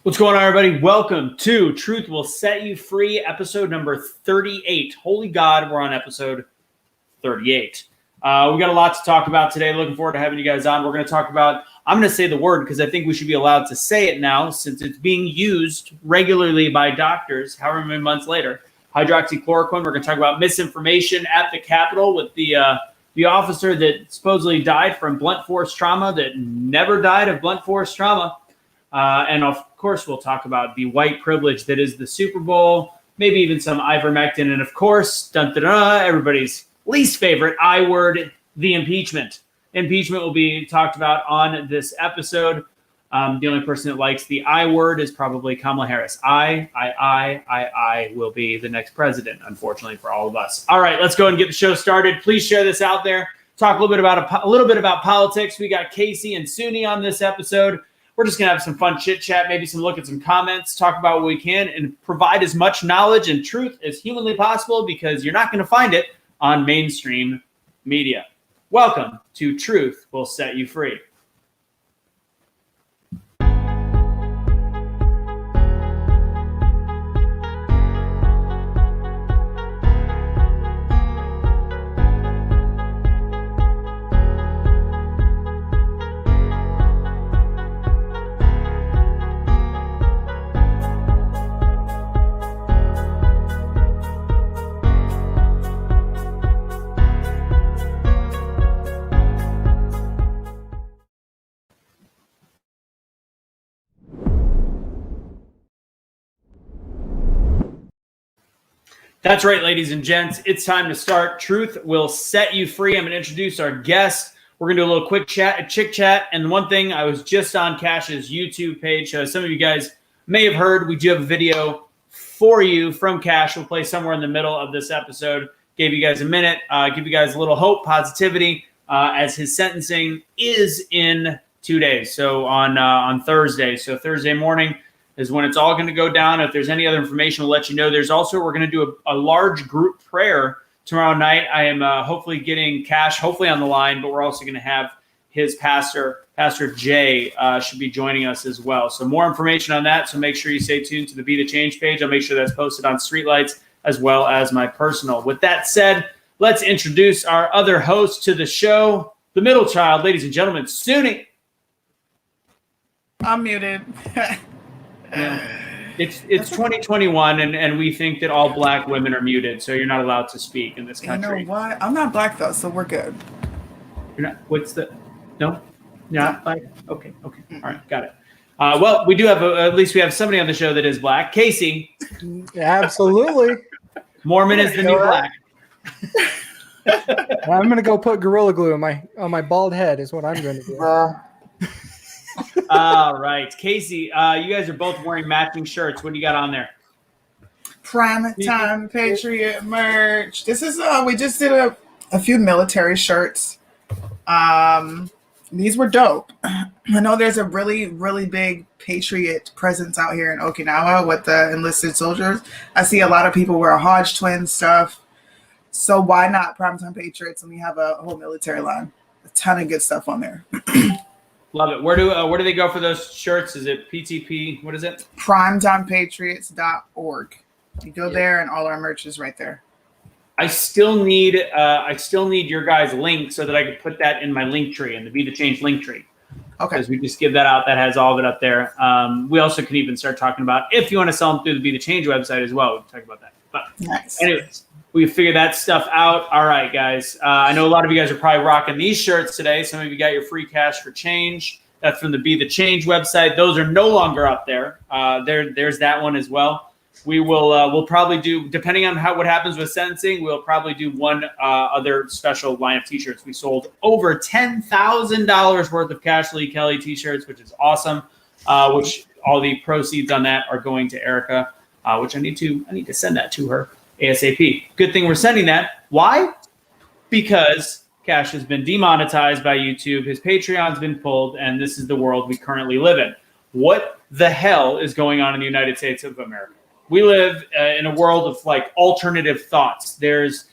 What's going on, everybody? Welcome to Truth Will Set You Free, episode number 38. Holy God, we're on episode 38. We got a lot to talk about today. Looking forward to having you guys on. We're going to talk about, I'm going to say the word because I think we should be allowed to say it now since it's being used regularly by doctors, however many months later. Hydroxychloroquine. We're going to talk about misinformation at the Capitol with the officer that supposedly died from blunt force trauma that never died of blunt force trauma. And of course, we'll talk about the white privilege that is the Super Bowl, maybe even some ivermectin. And of course, everybody's least favorite I word, the impeachment. Impeachment will be talked about on this episode. The only person that likes the I word is probably Kamala Harris. I will be the next president, unfortunately for all of us. All right, let's go and get the show started. Please share this out there. Talk a little bit about politics. We got Casey and Suni on this episode. We're just going to have some fun chit chat, maybe some look at some comments, talk about what we can, and provide as much knowledge and truth as humanly possible because you're not going to find it on mainstream media. Welcome to Truth Will Set You Free. That's right, ladies and gents. It's time to start. Truth will set you free. I'm going to introduce our guest. We're going to do a little quick chick chat. And one thing, I was just on Cash's YouTube page. Some of you guys may have heard, we do have a video for you from Cash. We'll play somewhere in the middle of this episode. Gave you guys a minute, give you guys a little hope, positivity, as his sentencing is in 2 days. So on Thursday. So Thursday morning is when it's all going to go down. If there's any other information, we'll let you know. We're going to do a large group prayer tomorrow night. I am hopefully getting Cash, on the line, but we're also going to have his pastor, Pastor Jay, should be joining us as well. So more information on that. So make sure you stay tuned to the Be the Change page. I'll make sure that's posted on Streetlights as well as my personal. With that said, let's introduce our other host to the show, the middle child, ladies and gentlemen, Suni. I'm muted. Yeah. It's 2021, and we think that all black women are muted, so you're not allowed to speak in this country. You know what? I'm not black, though, so we're good. You're not? No? Not black? Okay. All right, got it. Well, we do have, at least we have somebody on the show that is black. Casey. Absolutely. Mormon is the new black. I'm going to go put Gorilla Glue on my bald head is what I'm going to do. All right, Casey, you guys are both wearing matching shirts. What do you got on there? Prime Time Patriot merch. This is we just did a few military shirts. These were dope. I know there's a really, really big Patriot presence out here in Okinawa with the enlisted soldiers. I see a lot of people wear Hodge twin stuff. So why not Prime Time Patriots? And we have a whole military line. A ton of good stuff on there. Love it. Where do they go for those shirts? Is it PTP? What is it? PrimetimePatriots.org. You go there, and all our merch is right there. I still need your guys' link so that I can put that in my link tree, in the Be the Change link tree. Okay. Because we just give that out. That has all of it up there. We also can even start talking about if you want to sell them through the Be the Change website as well. We can talk about that. But nice. Anyways, we figure that stuff out. All right, guys. I know a lot of you guys are probably rocking these shirts today. Some of you got your free cash for change. That's from the Be the Change website. Those are no longer up there. There's that one as well. We'll probably do, depending on what happens with sentencing, we'll probably do one other special line of T-shirts. We sold over $10,000 worth of Cash Lee Kelly T-shirts, which is awesome. Which all the proceeds on that are going to Erica, which I need to send that to her ASAP. Good thing we're sending that. Why? Because Cash has been demonetized by YouTube. His Patreon's been pulled, and this is the world we currently live in. What the hell is going on in the United States of America? We live in a world of like alternative thoughts. There's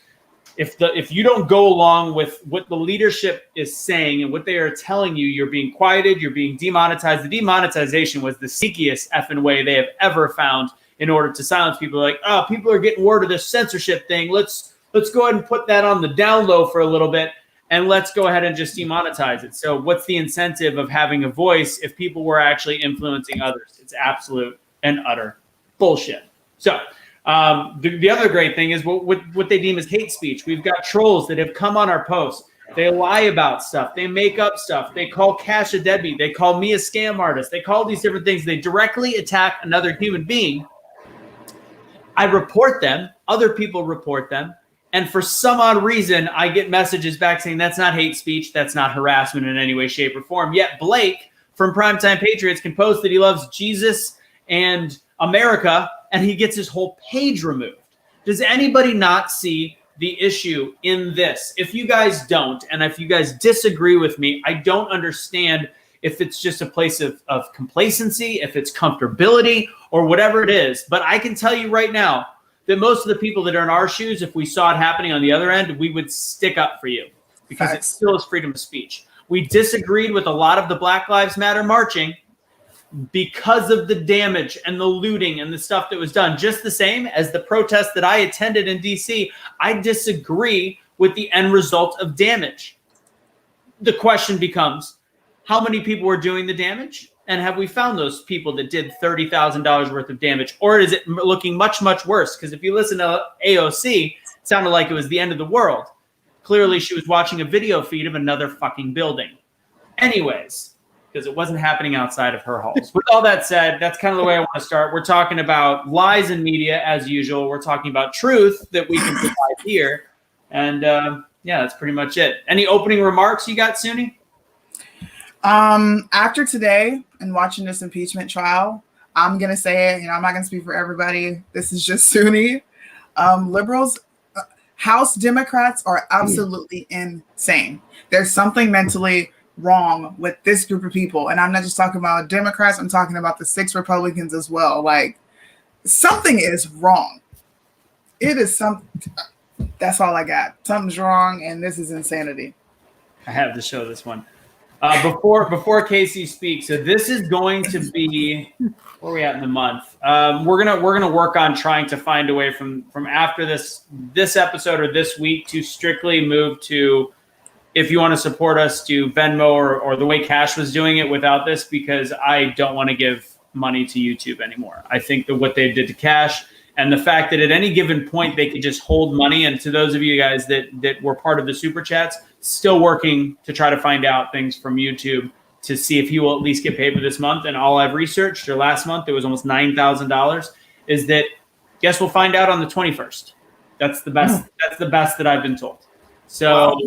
if you don't go along with what the leadership is saying and what they are telling you, you're being quieted, you're being demonetized. The demonetization was the sneakiest effing way they have ever found in order to silence people. Like, oh, people are getting word of this censorship thing. Let's go ahead and put that on the down low for a little bit, and let's go ahead and just demonetize it. So what's the incentive of having a voice if people were actually influencing others? It's absolute and utter bullshit. So the other great thing is what they deem as hate speech. We've got trolls that have come on our posts. They lie about stuff. They make up stuff. They call Cash a deadbeat. They call me a scam artist. They call these different things. They directly attack another human being. I report them. Other people report them. And for some odd reason, I get messages back saying that's not hate speech. That's not harassment in any way, shape, or form. Yet Blake from Primetime Patriots can post that he loves Jesus and America, and he gets his whole page removed. Does anybody not see the issue in this? If you guys don't, and if you guys disagree with me, I don't understand if it's just a place of complacency, if it's comfortability, or whatever it is. But I can tell you right now that most of the people that are in our shoes, if we saw it happening on the other end, we would stick up for you because it still is freedom of speech. We disagreed with a lot of the Black Lives Matter marching because of the damage and the looting and the stuff that was done. Just the same as the protest that I attended in DC, I disagree with the end result of damage. The question becomes, how many people were doing the damage? And have we found those people that did $30,000 worth of damage? Or is it looking much, much worse? Because if you listen to AOC, it sounded like it was the end of the world. Clearly, she was watching a video feed of another fucking building. Anyways, because it wasn't happening outside of her halls. With all that said, that's kind of the way I want to start. We're talking about lies in media, as usual. We're talking about truth that we can provide here. And yeah, that's pretty much it. Any opening remarks you got, Suni? After today and watching this impeachment trial, I'm going to say it, I'm not going to speak for everybody. This is just Suni. Liberals, House Democrats are absolutely insane. There's something mentally wrong with this group of people. And I'm not just talking about Democrats. I'm talking about the 6 Republicans as well. Like, something is wrong. It is that's all I got. Something's wrong. And this is insanity. I have to show this one. Before Casey speaks, so this is going to be where are we at in the month? We're gonna work on trying to find a way from after this episode or this week to strictly move to, if you want to support us, to Venmo or the way Cash was doing it without this, because I don't want to give money to YouTube anymore. I think that what they did to Cash and the fact that at any given point they could just hold money, and to those of you guys that were part of the super chats, still working to try to find out things from YouTube to see if he will at least get paid for this month. And all I've researched, or last month, it was almost $9,000, is that, guess we'll find out on the 21st. That's the best. That's the best that I've been told. So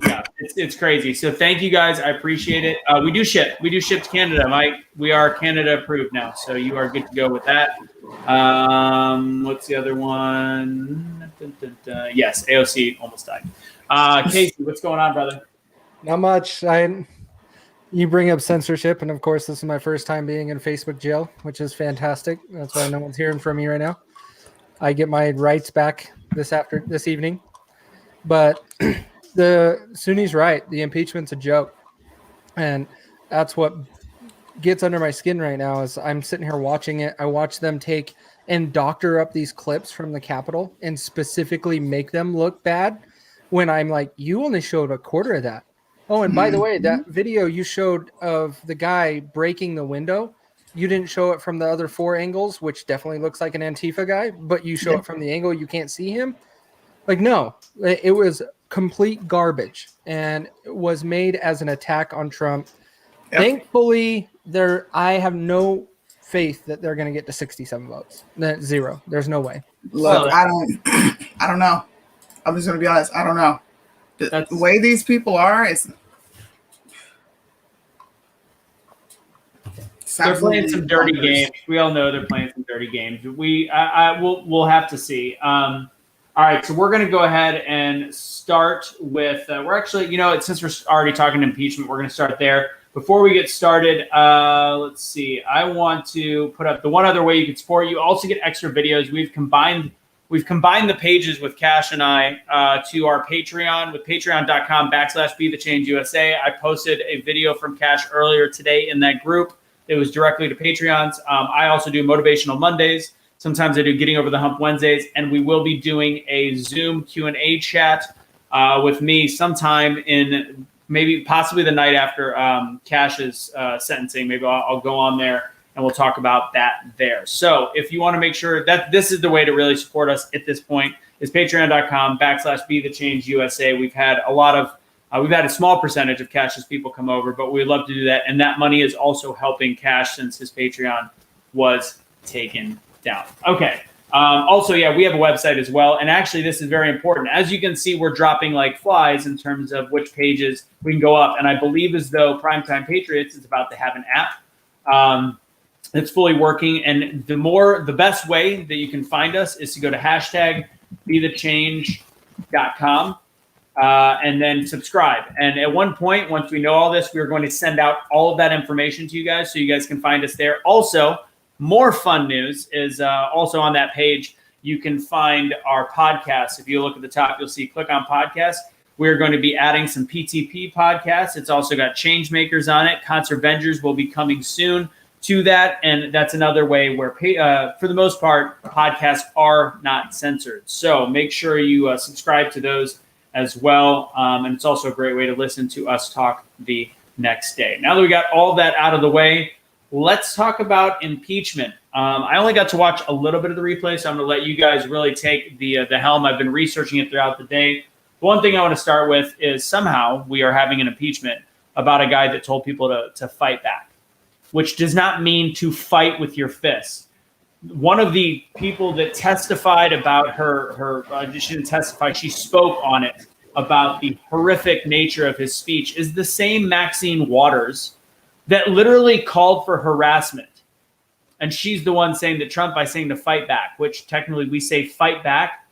yeah, it's crazy. So thank you guys. I appreciate it. We do ship to Canada. Mike, we are Canada approved now. So you are good to go with that. What's the other one? Yes, AOC almost died. Casey, what's going on, brother? Not much. You bring up censorship, and of course, this is my first time being in Facebook jail, which is fantastic. That's why no one's hearing from me right now. I get my rights back this evening. But the Suni's right. The impeachment's a joke, and that's what gets under my skin right now. Is I'm sitting here watching it. I watch them take and doctor up these clips from the Capitol and specifically make them look bad. When I'm like, you only showed a quarter of that. Oh, and by the way, that video you showed of the guy breaking the window, you didn't show it from the other 4 angles, which definitely looks like an Antifa guy, but you show it from the angle you can't see him. Like, no, it was complete garbage and it was made as an attack on Trump. Yep. Thankfully, I have no faith that they're going to get to 67 votes. Zero. There's no way. Look, I don't know. I'm just going to be honest. I don't know. The way these people are, they're playing some dirty games. We all know they're playing some dirty games. We'll have to see. All right, so we're going to go ahead and start with. We're actually, since we're already talking impeachment, we're going to start there. Before we get started, let's see. I want to put up the one other way you can support. You also get extra videos. We've we've combined the pages with Cash and I to our Patreon with patreon.com/BeTheChangeUSA. I posted a video from Cash earlier today in that group. It was directly to Patreons. I also do Motivational Mondays. Sometimes I do Getting Over the Hump Wednesdays, and we will be doing a Zoom Q&A chat with me sometime in possibly the night after Cash's sentencing. Maybe I'll go on there and we'll talk about that there. So if you want to make sure that this is the way to really support us at this point, is patreon.com/BeTheChangeUSA. We've had a small percentage of Cash's people come over, but we'd love to do that. And that money is also helping Cash since his Patreon was taken down. Okay. Also, we have a website as well. And actually, this is very important. As you can see, we're dropping like flies in terms of which pages we can go up. And I believe as though Primetime Patriots is about to have an app that's fully working. And the best way that you can find us is to go to #BeTheChange.com and then subscribe. And at one point, once we know all this, we're going to send out all of that information to you guys so you guys can find us there. Also, more fun news is also on that page. You can find our podcast. If you look at the top, you'll see click on podcast. We're going to be adding some PTP podcasts. It's also got Changemakers on it. Concert Vengers will be coming soon to that. And that's another way where, for the most part, podcasts are not censored. So make sure you subscribe to those as well. And it's also a great way to listen to us talk the next day. Now that we got all that out of the way, let's talk about impeachment. I only got to watch a little bit of the replay, so I'm going to let you guys really take the helm. I've been researching it throughout the day. One thing I want to start with is somehow we are having an impeachment about a guy that told people to fight back, which does not mean to fight with your fists. One of the people that testified about she didn't testify, she spoke on it about the horrific nature of his speech, is the same Maxine Waters that literally called for harassment. And she's the one saying that Trump, by saying to fight back, which technically we say fight back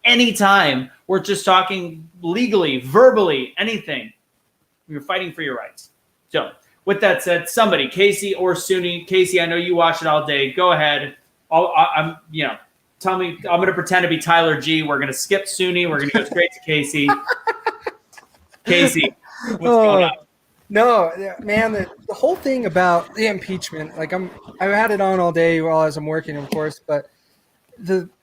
anytime we're just talking legally, verbally, anything. You're fighting for your rights. So with that said, somebody, Casey or Suni, Casey, I know you watch it all day. Go ahead. Tell me, I'm going to pretend to be Tyler G. We're going to skip Suni. We're going to go straight to Casey. Casey, what's going on? No, man, the whole thing about the impeachment, like I've had it on all day while I'm working, of course, but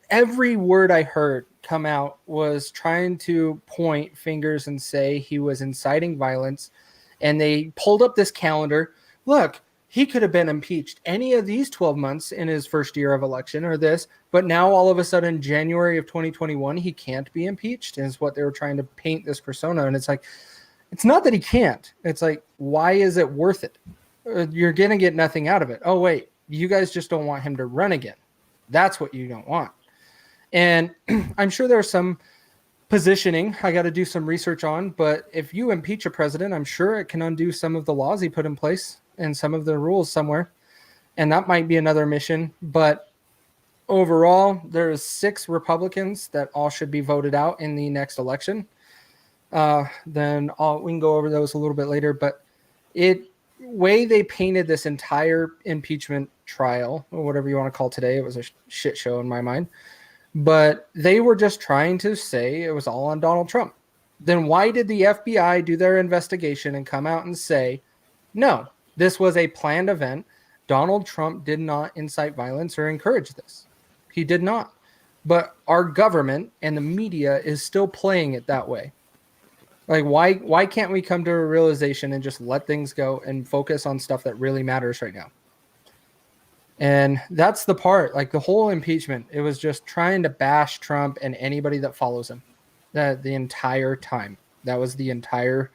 every word I heard come out was trying to point fingers and say he was inciting violence. And they pulled up this calendar. Look, he could have been impeached any of these 12 months in his first year of election or this, but now all of a sudden, January of 2021, he can't be impeached is what they were trying to paint this persona. And it's like, it's not that he can't. It's like, why is it worth it? You're going to get nothing out of it. Oh, wait, you guys just don't want him to run again. That's what you don't want. And I'm sure there's some positioning I got to do some research on, but if you impeach a president, I'm sure it can undo some of the laws he put in place and some of the rules somewhere. And that might be another mission. But overall, there's 6 Republicans that all should be voted out in the next election. Then we can go over those a little bit later, but way they painted this entire impeachment trial, or whatever you want to call today, it was a shit show in my mind, but they were just trying to say it was all on Donald Trump. Then why did the FBI do their investigation and come out and say, no, this was a planned event. Donald Trump did not incite violence or encourage this. He did not. But our government and the media is still playing it that way. Like, why can't we come to a realization and just let things go and focus on stuff that really matters right now? And that's the part, like the whole impeachment, it was just trying to bash Trump and anybody that follows him the entire time. That was the entire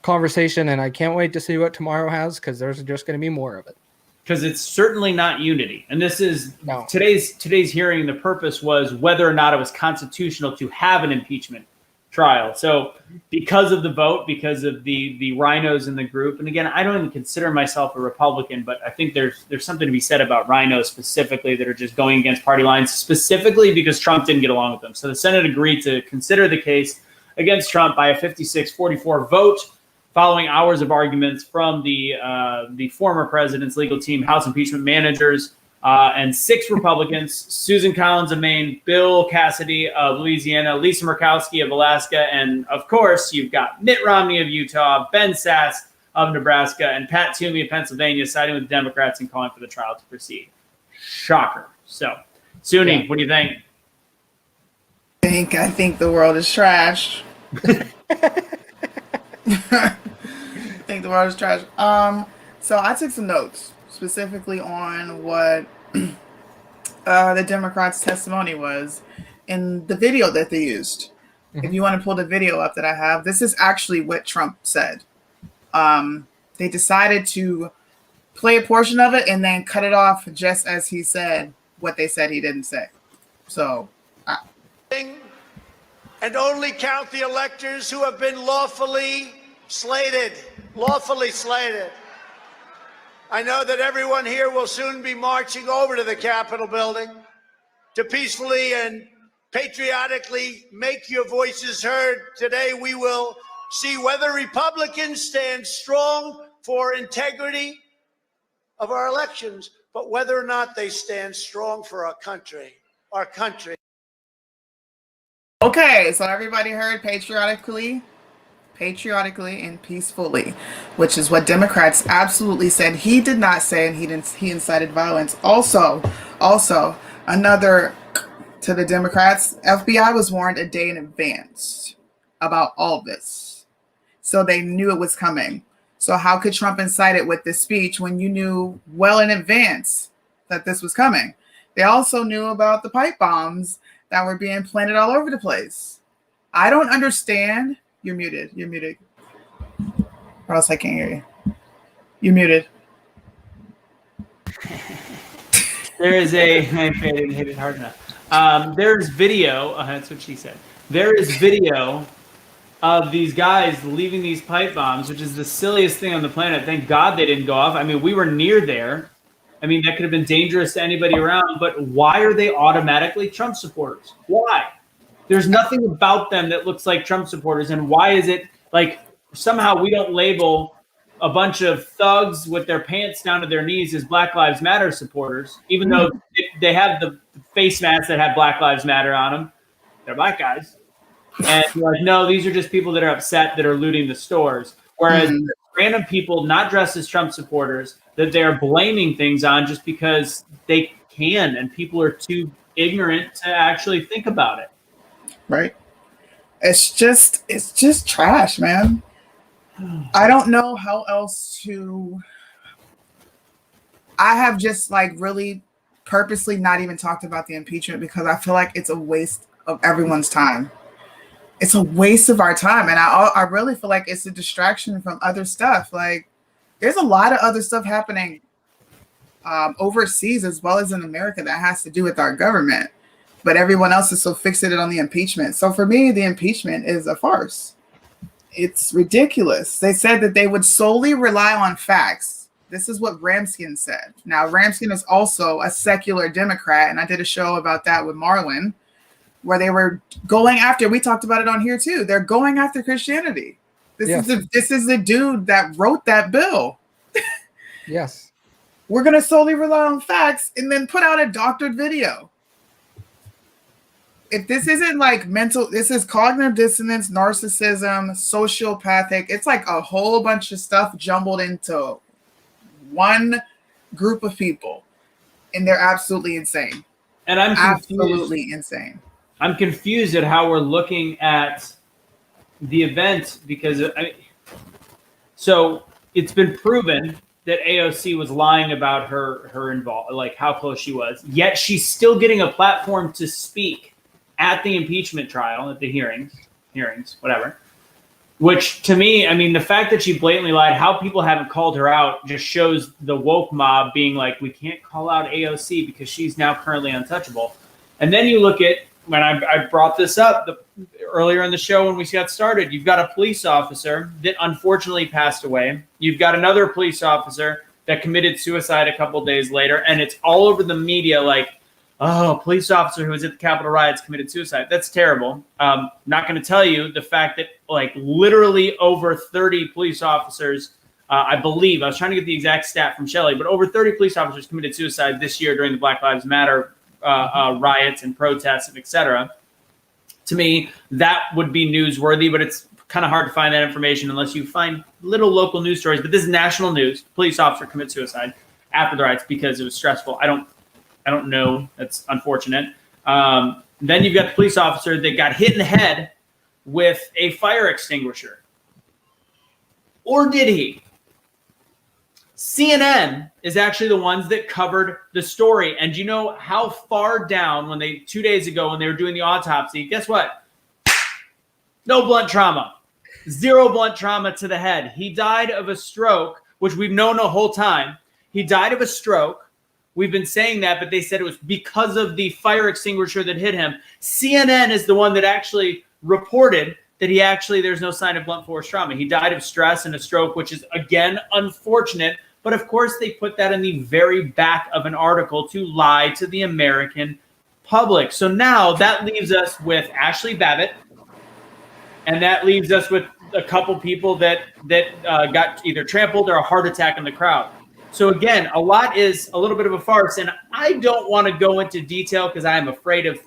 conversation. And I can't wait to see what tomorrow has, because there's just going to be more of it. Because it's certainly not unity. And this is today's hearing. The purpose was whether or not it was constitutional to have an impeachment trial. So because of the vote, because of the rhinos in the group, and again, I don't even consider myself a Republican, but I think there's something to be said about rhinos specifically that are just going against party lines, specifically because Trump didn't get along with them. So the Senate agreed to consider the case against Trump by a 56-44 vote, following hours of arguments from the former president's legal team, House impeachment managers, and 6 Republicans: Susan Collins of Maine, Bill Cassidy of Louisiana, Lisa Murkowski of Alaska, and of course, you've got Mitt Romney of Utah, Ben Sasse of Nebraska, and Pat Toomey of Pennsylvania siding with the Democrats and calling for the trial to proceed. Shocker. So, Suni, what do you think? I think the world is trash. I think the world is trash. So I took some notes specifically on what the Democrats' testimony was in the video that they used. Mm-hmm. If you want to pull the video up that I have, this is actually what Trump said. They decided to play a portion of it and then cut it off just as he said what they said he didn't say. So, and only count the electors who have been lawfully slated. Lawfully slated. I know that everyone here will soon be marching over to the Capitol building to peacefully and patriotically make your voices heard. Today we will see whether Republicans stand strong for integrity of our elections, but whether or not they stand strong for our country. Our country. Okay, so everybody heard patriotically and peacefully, which is what Democrats absolutely said he did not say, and he incited violence. Also, another to the Democrats, FBI was warned a day in advance about all this. So they knew it was coming. So how could Trump incite it with this speech when you knew well in advance that this was coming? They also knew about the pipe bombs that were being planted all over the place. I don't understand. You're muted. Or else I can't hear you. You're muted. There is I didn't hit it hard enough. There's video. That's what she said. There is video of these guys leaving these pipe bombs, which is the silliest thing on the planet. Thank God they didn't go off. I mean, we were near there. I mean, that could have been dangerous to anybody around, but why are they automatically Trump supporters? Why? There's nothing about them that looks like Trump supporters, and why is it like somehow we don't label a bunch of thugs with their pants down to their knees as Black Lives Matter supporters, even though they have the face masks that have Black Lives Matter on them. They're black guys. And you're like, no, these are just people that are upset that are looting the stores. Whereas random people not dressed as Trump supporters that they're blaming things on just because they can, and people are too ignorant to actually think about it. Right. It's just trash, man. I don't know how else to. I have just like really purposely not even talked about the impeachment because I feel like it's a waste of everyone's time. It's a waste of our time. And I really feel like it's a distraction from other stuff. Like there's a lot of other stuff happening overseas as well as in America that has to do with our government. But everyone else is so fixated on the impeachment. So for me, the impeachment is a farce. It's ridiculous. They said that they would solely rely on facts. This is what Ramskin said. Now, Ramskin is also a secular Democrat, and I did a show about that with Marlon, where they were going after, we talked about it on here too, they're going after Christianity. This is the dude that wrote that bill. Yes. We're going to solely rely on facts and then put out a doctored video. If this isn't like this is cognitive dissonance, narcissism, sociopathic. It's like a whole bunch of stuff jumbled into one group of people. And they're absolutely insane. And I'm absolutely insane. I'm confused at how we're looking at the event because so it's been proven that AOC was lying about her involved, like how close she was. Yet she's still getting a platform to speak at the impeachment trial, at the hearings, whatever. Which to me, I mean, the fact that she blatantly lied, how people haven't called her out just shows the woke mob being like, we can't call out AOC because she's now currently untouchable. And then you look at, when I brought this up earlier in the show when we got started, you've got a police officer that unfortunately passed away. You've got another police officer that committed suicide a couple days later, and it's all over the media like, oh, a police officer who was at the Capitol riots committed suicide. That's terrible. Not going to tell you the fact that like literally over 30 police officers I believe, I was trying to get the exact stat from Shelley, but over 30 police officers committed suicide this year during the Black Lives Matter riots and protests, etc. To me, that would be newsworthy, but it's kind of hard to find that information unless you find little local news stories. But this is national news. Police officer commits suicide after the riots because it was stressful. I don't know. That's unfortunate. Then you've got the police officer that got hit in the head with a fire extinguisher. Or did he? CNN is actually the ones that covered the story. And you know how far down when 2 days ago when they were doing the autopsy, guess what? No blunt trauma. 0 blunt trauma to the head. He died of a stroke, which we've known the whole time. He died of a stroke. We've been saying that, but they said it was because of the fire extinguisher that hit him. CNN is the one that actually reported that there's no sign of blunt force trauma. He died of stress and a stroke, which is, again, unfortunate. But, of course, they put that in the very back of an article to lie to the American public. So now that leaves us with Ashley Babbitt, and that leaves us with a couple people that got either trampled or a heart attack in the crowd. So, again, a lot is a little bit of a farce, and I don't want to go into detail because I'm afraid of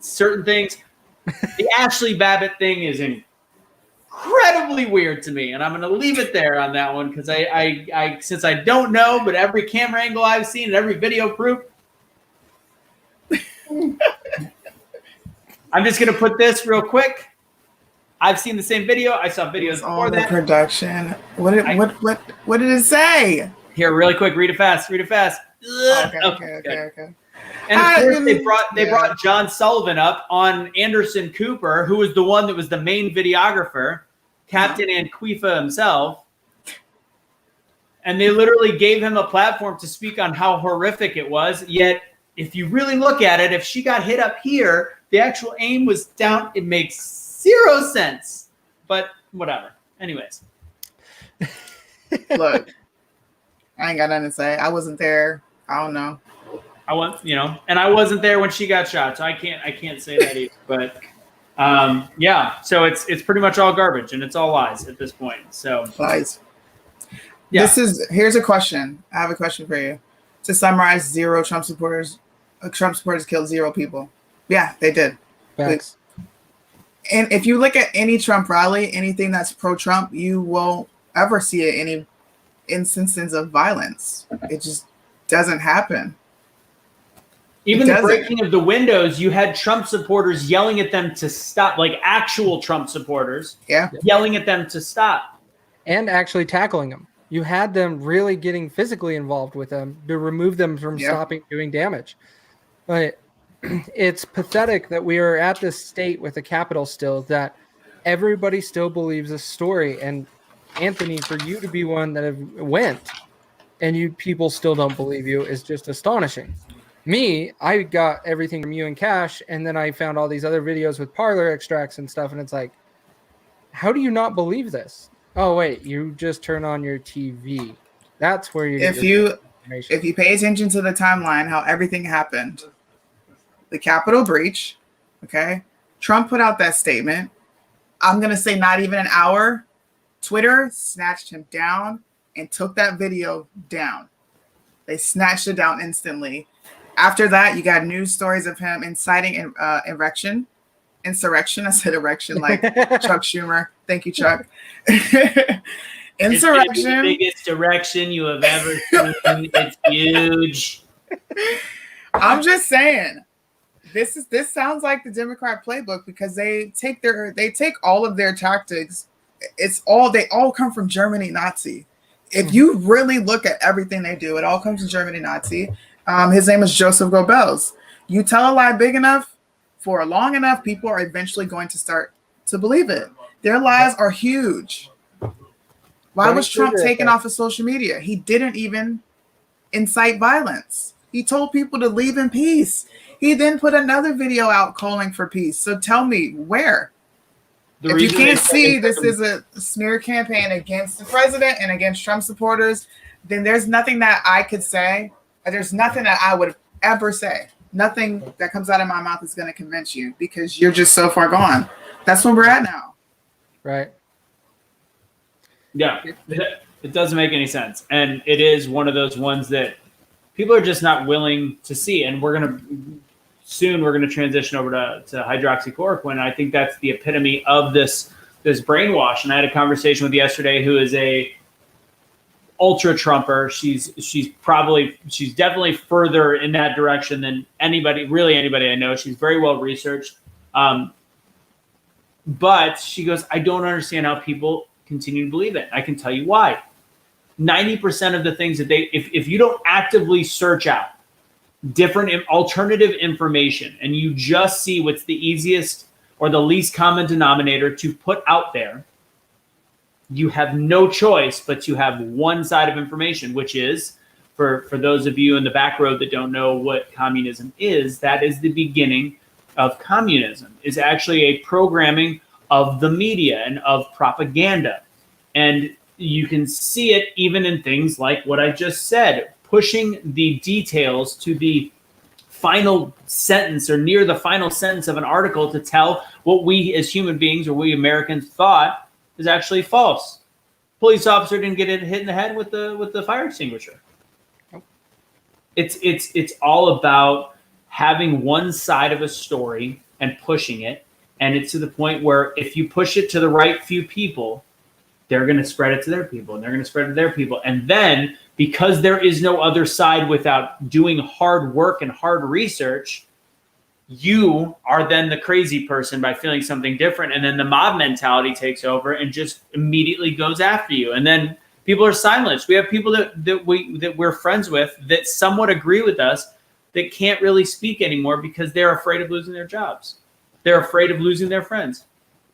certain things. The Ashley Babbitt thing is incredibly weird to me, and I'm going to leave it there on that one because I since I don't know, but every camera angle I've seen and every video proof, I'm just going to put this real quick. I've seen the same video. I saw videos before that. Production. What did it say? Here, really quick. Read it fast. Okay. And of course, they brought John Sullivan up on Anderson Cooper, who was the one that was the main videographer, Captain Anquifa himself. And they literally gave him a platform to speak on how horrific it was. Yet, if you really look at it, if she got hit up here, the actual aim was down. It makes 0 sense. But whatever. Anyways. Look, I ain't got nothing to say. I wasn't there. I don't know. And I wasn't there when she got shot, so I can't say that either. But yeah, so it's pretty much all garbage and it's all lies at this point. So lies. Yeah. Here's a question. I have a question for you. To summarize, 0 Trump supporters killed 0 people. Yeah, they did. Facts. And if you look at any Trump rally, anything that's pro-Trump, you won't ever see any instances of violence. It just doesn't happen. Even the breaking of the windows, you had Trump supporters yelling at them to stop, like actual Trump supporters, yelling at them to stop. And actually tackling them. You had them really getting physically involved with them to remove them from stopping doing damage. But it's pathetic that we are at this state with the Capitol still, that everybody still believes this story. And Anthony, for you to be one that went and you people still don't believe you is just astonishing. Me, I got everything from you and Cash, and then I found all these other videos with parlor extracts and stuff, and it's like, how do you not believe this? Oh wait, you just turn on your TV. That's where you get your information. If you pay attention to the timeline, how everything happened, the Capitol breach, okay? Trump put out that statement. I'm gonna say not even an hour. Twitter snatched him down and took that video down. They snatched it down instantly. After that, you got news stories of him inciting insurrection. I said erection like Chuck Schumer. Thank you, Chuck. Insurrection. It's the biggest erection you have ever seen. It's huge. I'm just saying, this sounds like the Democrat playbook because they take all of their tactics. They all come from Germany Nazi. If you really look at everything they do, it all comes from Germany Nazi. His name is Joseph Goebbels. You tell a lie big enough, for long enough, people are eventually going to start to believe it. Their lies are huge. Why was Trump taken off of social media? He didn't even incite violence. He told people to leave in peace. He then put another video out calling for peace. So tell me where. If you can't see this is a smear campaign against the president and against Trump supporters, then there's nothing that I could say. There's nothing that I would ever say. Nothing that comes out of my mouth is going to convince you because you're just so far gone. That's where we're at now. Right. Yeah. It doesn't make any sense. And it is one of those ones that people are just not willing to see. And we're going to transition over to hydroxychloroquine. And I think that's the epitome of this brainwash. And I had a conversation with yesterday who is a ultra Trumper. She's definitely further in that direction than anybody I know. She's very well researched. But she goes, I don't understand how people continue to believe it. I can tell you why. 90% of the things that if you don't actively search out different alternative information and you just see what's the easiest or the least common denominator to put out there, you have no choice but to have one side of information, which is, for those of you in the back row that don't know what communism is, that is the beginning of communism, is actually a programming of the media and of propaganda. And you can see it even in things like what I just said, pushing the details to the final sentence or near the final sentence of an article to tell what we as human beings or we Americans thought is actually false. Police officer didn't get hit in the head with the fire extinguisher. It's all about having one side of a story and pushing it. And it's to the point where if you push it to the right few people, they're going to spread it to their people, and they're going to spread it to their people. And then, because there is no other side without doing hard work and hard research, you are then the crazy person by feeling something different. And then the mob mentality takes over and just immediately goes after you. And then people are silenced. We have people that we're friends with that somewhat agree with us that can't really speak anymore because they're afraid of losing their jobs. They're afraid of losing their friends.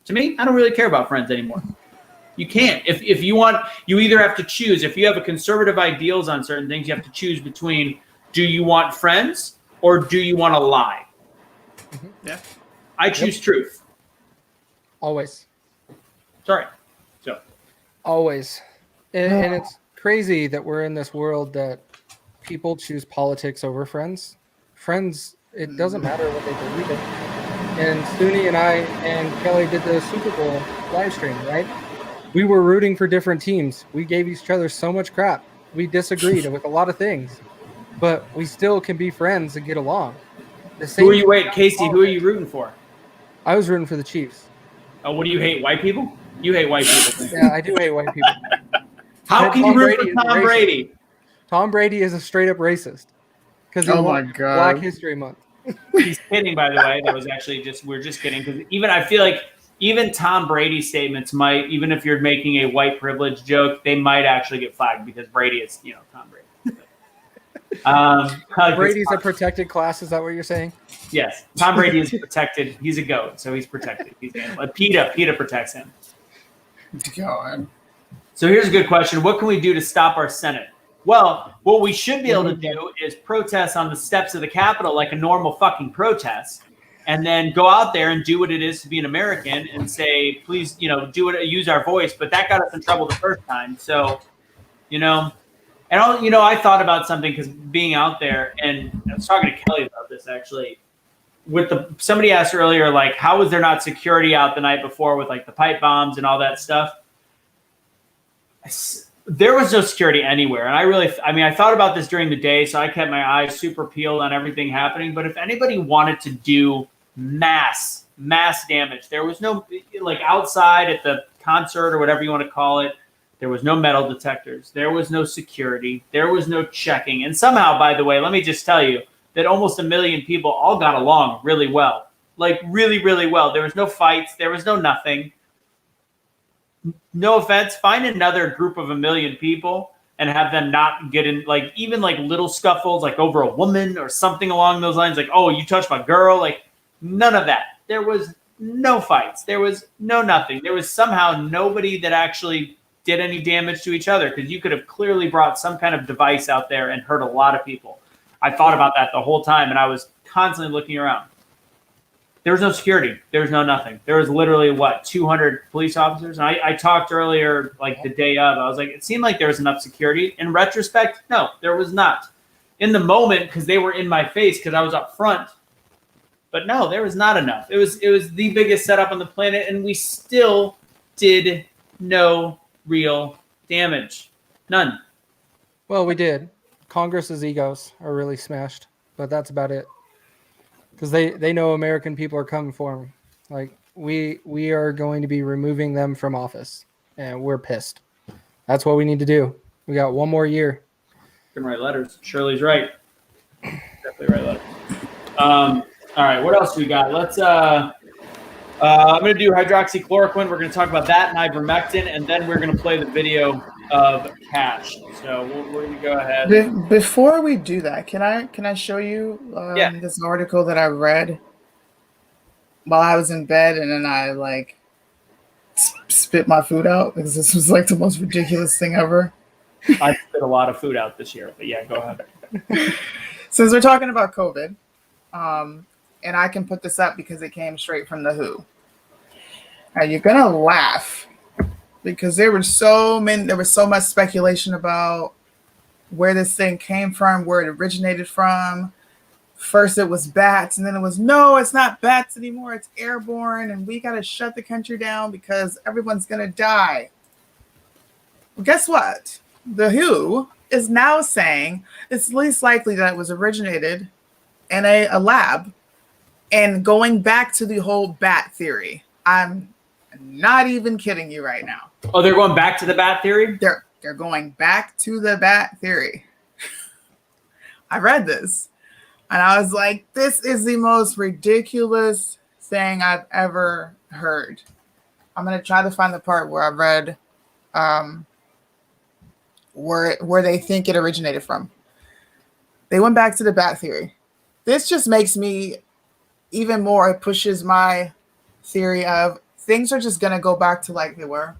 To me, I don't really care about friends anymore. You can't. If you want, you either have to choose. If you have a conservative ideals on certain things, you have to choose between, do you want friends or do you want to lie? Mm-hmm. Yeah. I choose truth. Always. Sorry. So. Always. And it's crazy that we're in this world that people choose politics over friends. Friends, it doesn't matter what they believe in. And Suni and I and Kelly did the Super Bowl live stream, right? We were rooting for different teams. We gave each other so much crap. We disagreed with a lot of things, but we still can be friends and get along. Casey, who are you rooting for? I was rooting for the Chiefs. Oh, what do you hate? White people? You hate white people. Yeah, I do hate white people. How can you root for Tom Brady? Tom Brady is a straight up racist because he won Black History Month. He's kidding, by the way. That was actually we're just kidding. Because I feel like even Tom Brady statements might, even if you're making a white privilege joke, they might actually get flagged because Brady is, Tom Brady. Brady's a protected class. Is that what you're saying? Yes. Tom Brady is protected. He's a goat, so he's protected. PETA protects him. God. So here's a good question. What can we do to stop our Senate? Well, what we should be able to do is protest on the steps of the Capitol like a normal fucking protest, and then go out there and do what it is to be an American and say, please, do it, use our voice. But that got us in trouble the first time. So, I thought about something because being out there, and I was talking to Kelly about this actually. Somebody asked earlier, like, how was there not security out the night before with like the pipe bombs and all that stuff? There was no security anywhere. And I thought about this during the day, so I kept my eyes super peeled on everything happening. But if anybody wanted to do mass damage, there was no, like outside at the concert or whatever you want to call it, there was no metal detectors. There was no security. There was no checking. And somehow, by the way, let me just tell you that almost 1 million people all got along really well. Like really, really well. There was no fights. There was no nothing. No offense, find another group of 1 million people and have them not get in, like, even like little scuffles, like over a woman or something along those lines. Like, oh, you touched my girl. Like, none of that. There was no fights. There was no nothing. There was somehow nobody that actually did any damage to each other, because you could have clearly brought some kind of device out there and hurt a lot of people. I thought about that the whole time, and I was constantly looking around. There was no security. There was no nothing. There was literally, 200 police officers? And I talked earlier, like the day of, I was like, it seemed like there was enough security. In retrospect, no, there was not. In the moment, because they were in my face, because I was up front. But no, there was not enough. It was the biggest setup on the planet, and we still did no real damage. None. Well, we did. Congress's egos are really smashed, but that's about it. Because they know American people are coming for them. Like we are going to be removing them from office, and we're pissed. That's what we need to do. We got one more year. Can write letters. Shirley's right. Definitely write letters. All right, what else we got? Let's. I'm going to do hydroxychloroquine. We're going to talk about that and ivermectin, and then we're going to play the video of Cash. So we're going to go ahead. Before we do that, can I show you this article that I read while I was in bed, and then I like spit my food out because this was like the most ridiculous thing ever. I spit a lot of food out this year, but yeah, go ahead. Since we're talking about COVID, and I can put this up because it came straight from the WHO. Now you're gonna laugh because there was so much speculation about where this thing came from, where it originated from. First it was bats, and then it was, no, it's not bats anymore, it's airborne, and we gotta shut the country down because everyone's gonna die. Well, guess what? The WHO is now saying it's least likely that it was originated in a lab, and going back to the whole bat theory. I'm not even kidding you right now. Oh, they're going back to the bat theory? They're going back to the bat theory. I read this and I was like, this is the most ridiculous thing I've ever heard. I'm going to try to find the part where I read where they think it originated from. They went back to the bat theory. This just makes me even more, it pushes my theory of things are just going to go back to like they were.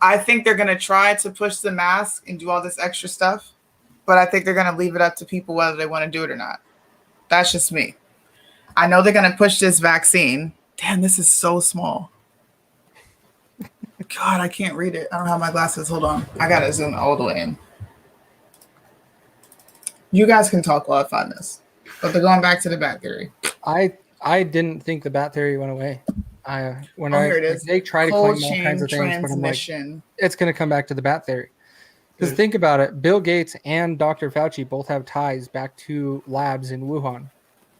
I think they're going to try to push the mask and do all this extra stuff, but I think they're going to leave it up to people whether they want to do it or not. That's just me. I know they're going to push this vaccine. Damn, this is so small. God, I can't read it. I don't have my glasses. Hold on. I got to zoom all the way in. You guys can talk while I find this, but they're going back to the bat theory. I didn't think the bat theory went away. Here it is. They try to Cold claim all kinds of things, but I'm like, transmission. it's going to come back to the bat theory. Because think about it, Bill Gates and Dr. Fauci both have ties back to labs in Wuhan.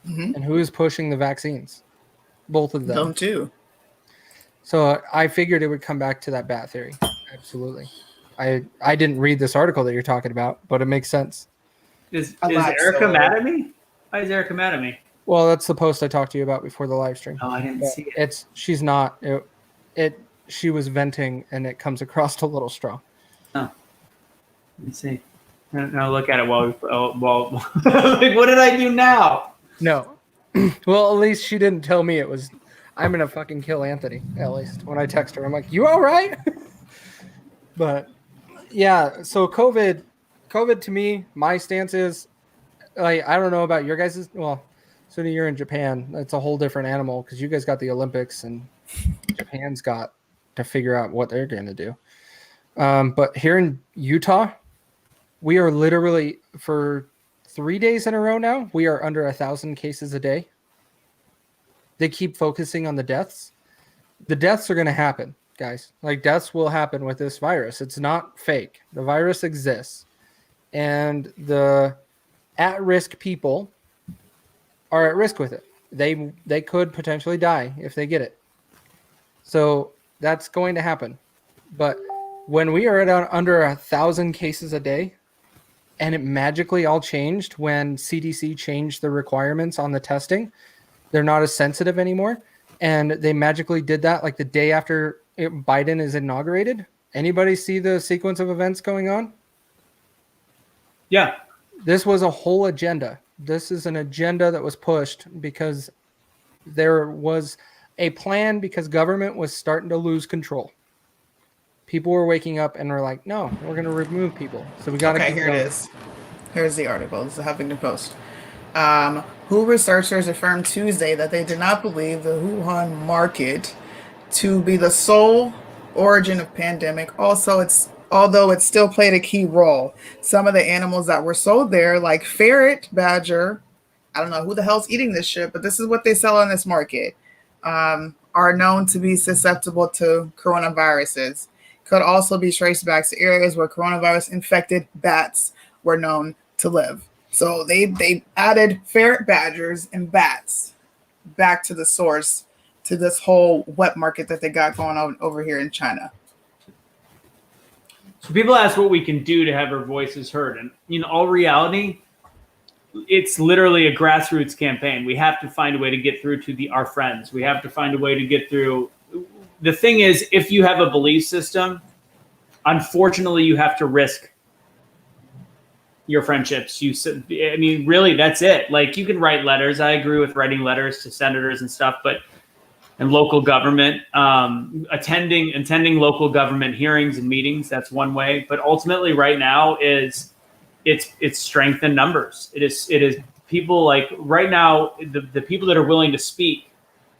Mm-hmm. And who is pushing the vaccines? Both of them. Them too. So I figured it would come back to that bat theory. Absolutely. I didn't read this article that you're talking about, but it makes sense. Is Erica mad at me? Why is Erica mad at me? Well, that's the post I talked to you about before the live stream. Oh, I didn't see it. She's not. She was venting, and it comes across a little strong. Oh, let me see. No, look at it while like, what did I do now? No. Well, at least she didn't tell me it was. I'm gonna fucking kill Anthony. At least when I text her, I'm like, "You all right?" But yeah, so COVID to me, my stance is, like, I don't know about your guys's. Well, so you're in Japan. That's a whole different animal because you guys got the Olympics and Japan's got to figure out what they're going to do. But here in Utah, we are literally for 3 days in a row now, we are under 1,000 cases a day. They keep focusing on the deaths. The deaths are going to happen, guys. Like, deaths will happen with this virus. It's not fake. The virus exists. And the at-risk people are at risk with it. They could potentially die if they get it. So that's going to happen. But when we are at under 1,000 cases a day, and it magically all changed when CDC changed the requirements on the testing, they're not as sensitive anymore. And they magically did that like the day after Biden is inaugurated. Anybody see the sequence of events going on? Yeah. This was a whole agenda. This is an agenda that was pushed because there was a plan because government was starting to lose control. People were waking up and were like, no, we're going to remove people. So we got to Okay, here it is. Here's the article. This is the Huffington Post. WHO researchers affirmed Tuesday that they did not believe the Wuhan market to be the sole origin of pandemic. Also, although it still played a key role. Some of the animals that were sold there, like ferret, badger, I don't know who the hell's eating this shit, but this is what they sell on this market, are known to be susceptible to coronaviruses. could also be traced back to areas where coronavirus infected bats were known to live. So they added ferret badgers and bats back to the source to this whole wet market that they got going on over here in China. So people ask what we can do to have our voices heard. And in all reality, it's literally a grassroots campaign. We have to find a way to get through to our friends. We have to find a way to get through. The thing is, if you have a belief system, unfortunately, you have to risk your friendships. I mean, really, that's it. Like, you can write letters. I agree with writing letters to senators and stuff, and local government, attending local government hearings and meetings. That's one way. But ultimately, right now, it's strength in numbers. It is people like right now, the people that are willing to speak,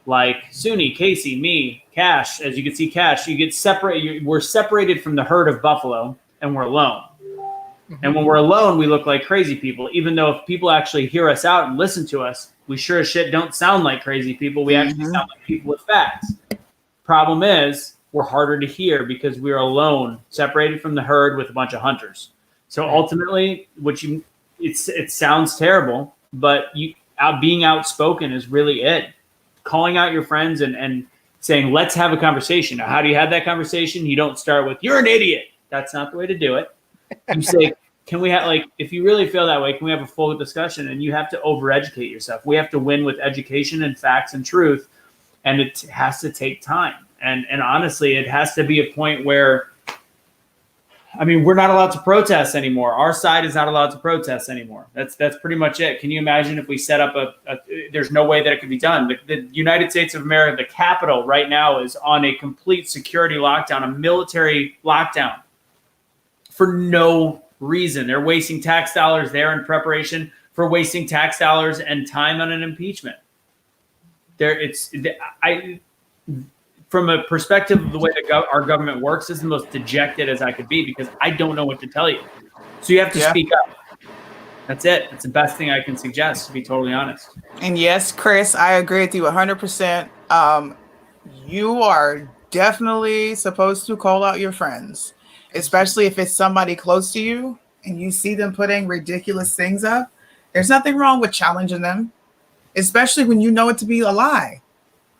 like Suni, Casey, me, Cash. As you can see, Cash, you get separated. We're separated from the herd of buffalo, and we're alone. Mm-hmm. And when we're alone, we look like crazy people. Even though if people actually hear us out and listen to us, we sure as shit don't sound like crazy people. We actually sound like people with facts. Problem is, we're harder to hear because we're alone, separated from the herd with a bunch of hunters. So ultimately, it sounds terrible, but being outspoken is really it. Calling out your friends and saying, let's have a conversation. Now, how do you have that conversation? You don't start with, you're an idiot. That's not the way to do it. You say, can we have, like, if you really feel that way, can we have a full discussion? And you have to over-educate yourself. We have to win with education and facts and truth, and it has to take time. And honestly, it has to be a point where, I mean, we're not allowed to protest anymore. Our side is not allowed to protest anymore. That's pretty much it. Can you imagine if we set up there's no way that it could be done. The United States of America, the Capitol right now is on a complete security lockdown, a military lockdown for no reason. They're wasting tax dollars there in preparation for wasting tax dollars and time on an impeachment. From a perspective of the way that our government works, is the most dejected as I could be because I don't know what to tell you. So you have to speak up. That's it. It's the best thing I can suggest, to be totally honest. And yes, Chris, I agree with you 100%. You are definitely supposed to call out your friends, especially if it's somebody close to you and you see them putting ridiculous things up. There's nothing wrong with challenging them, especially when you know it to be a lie.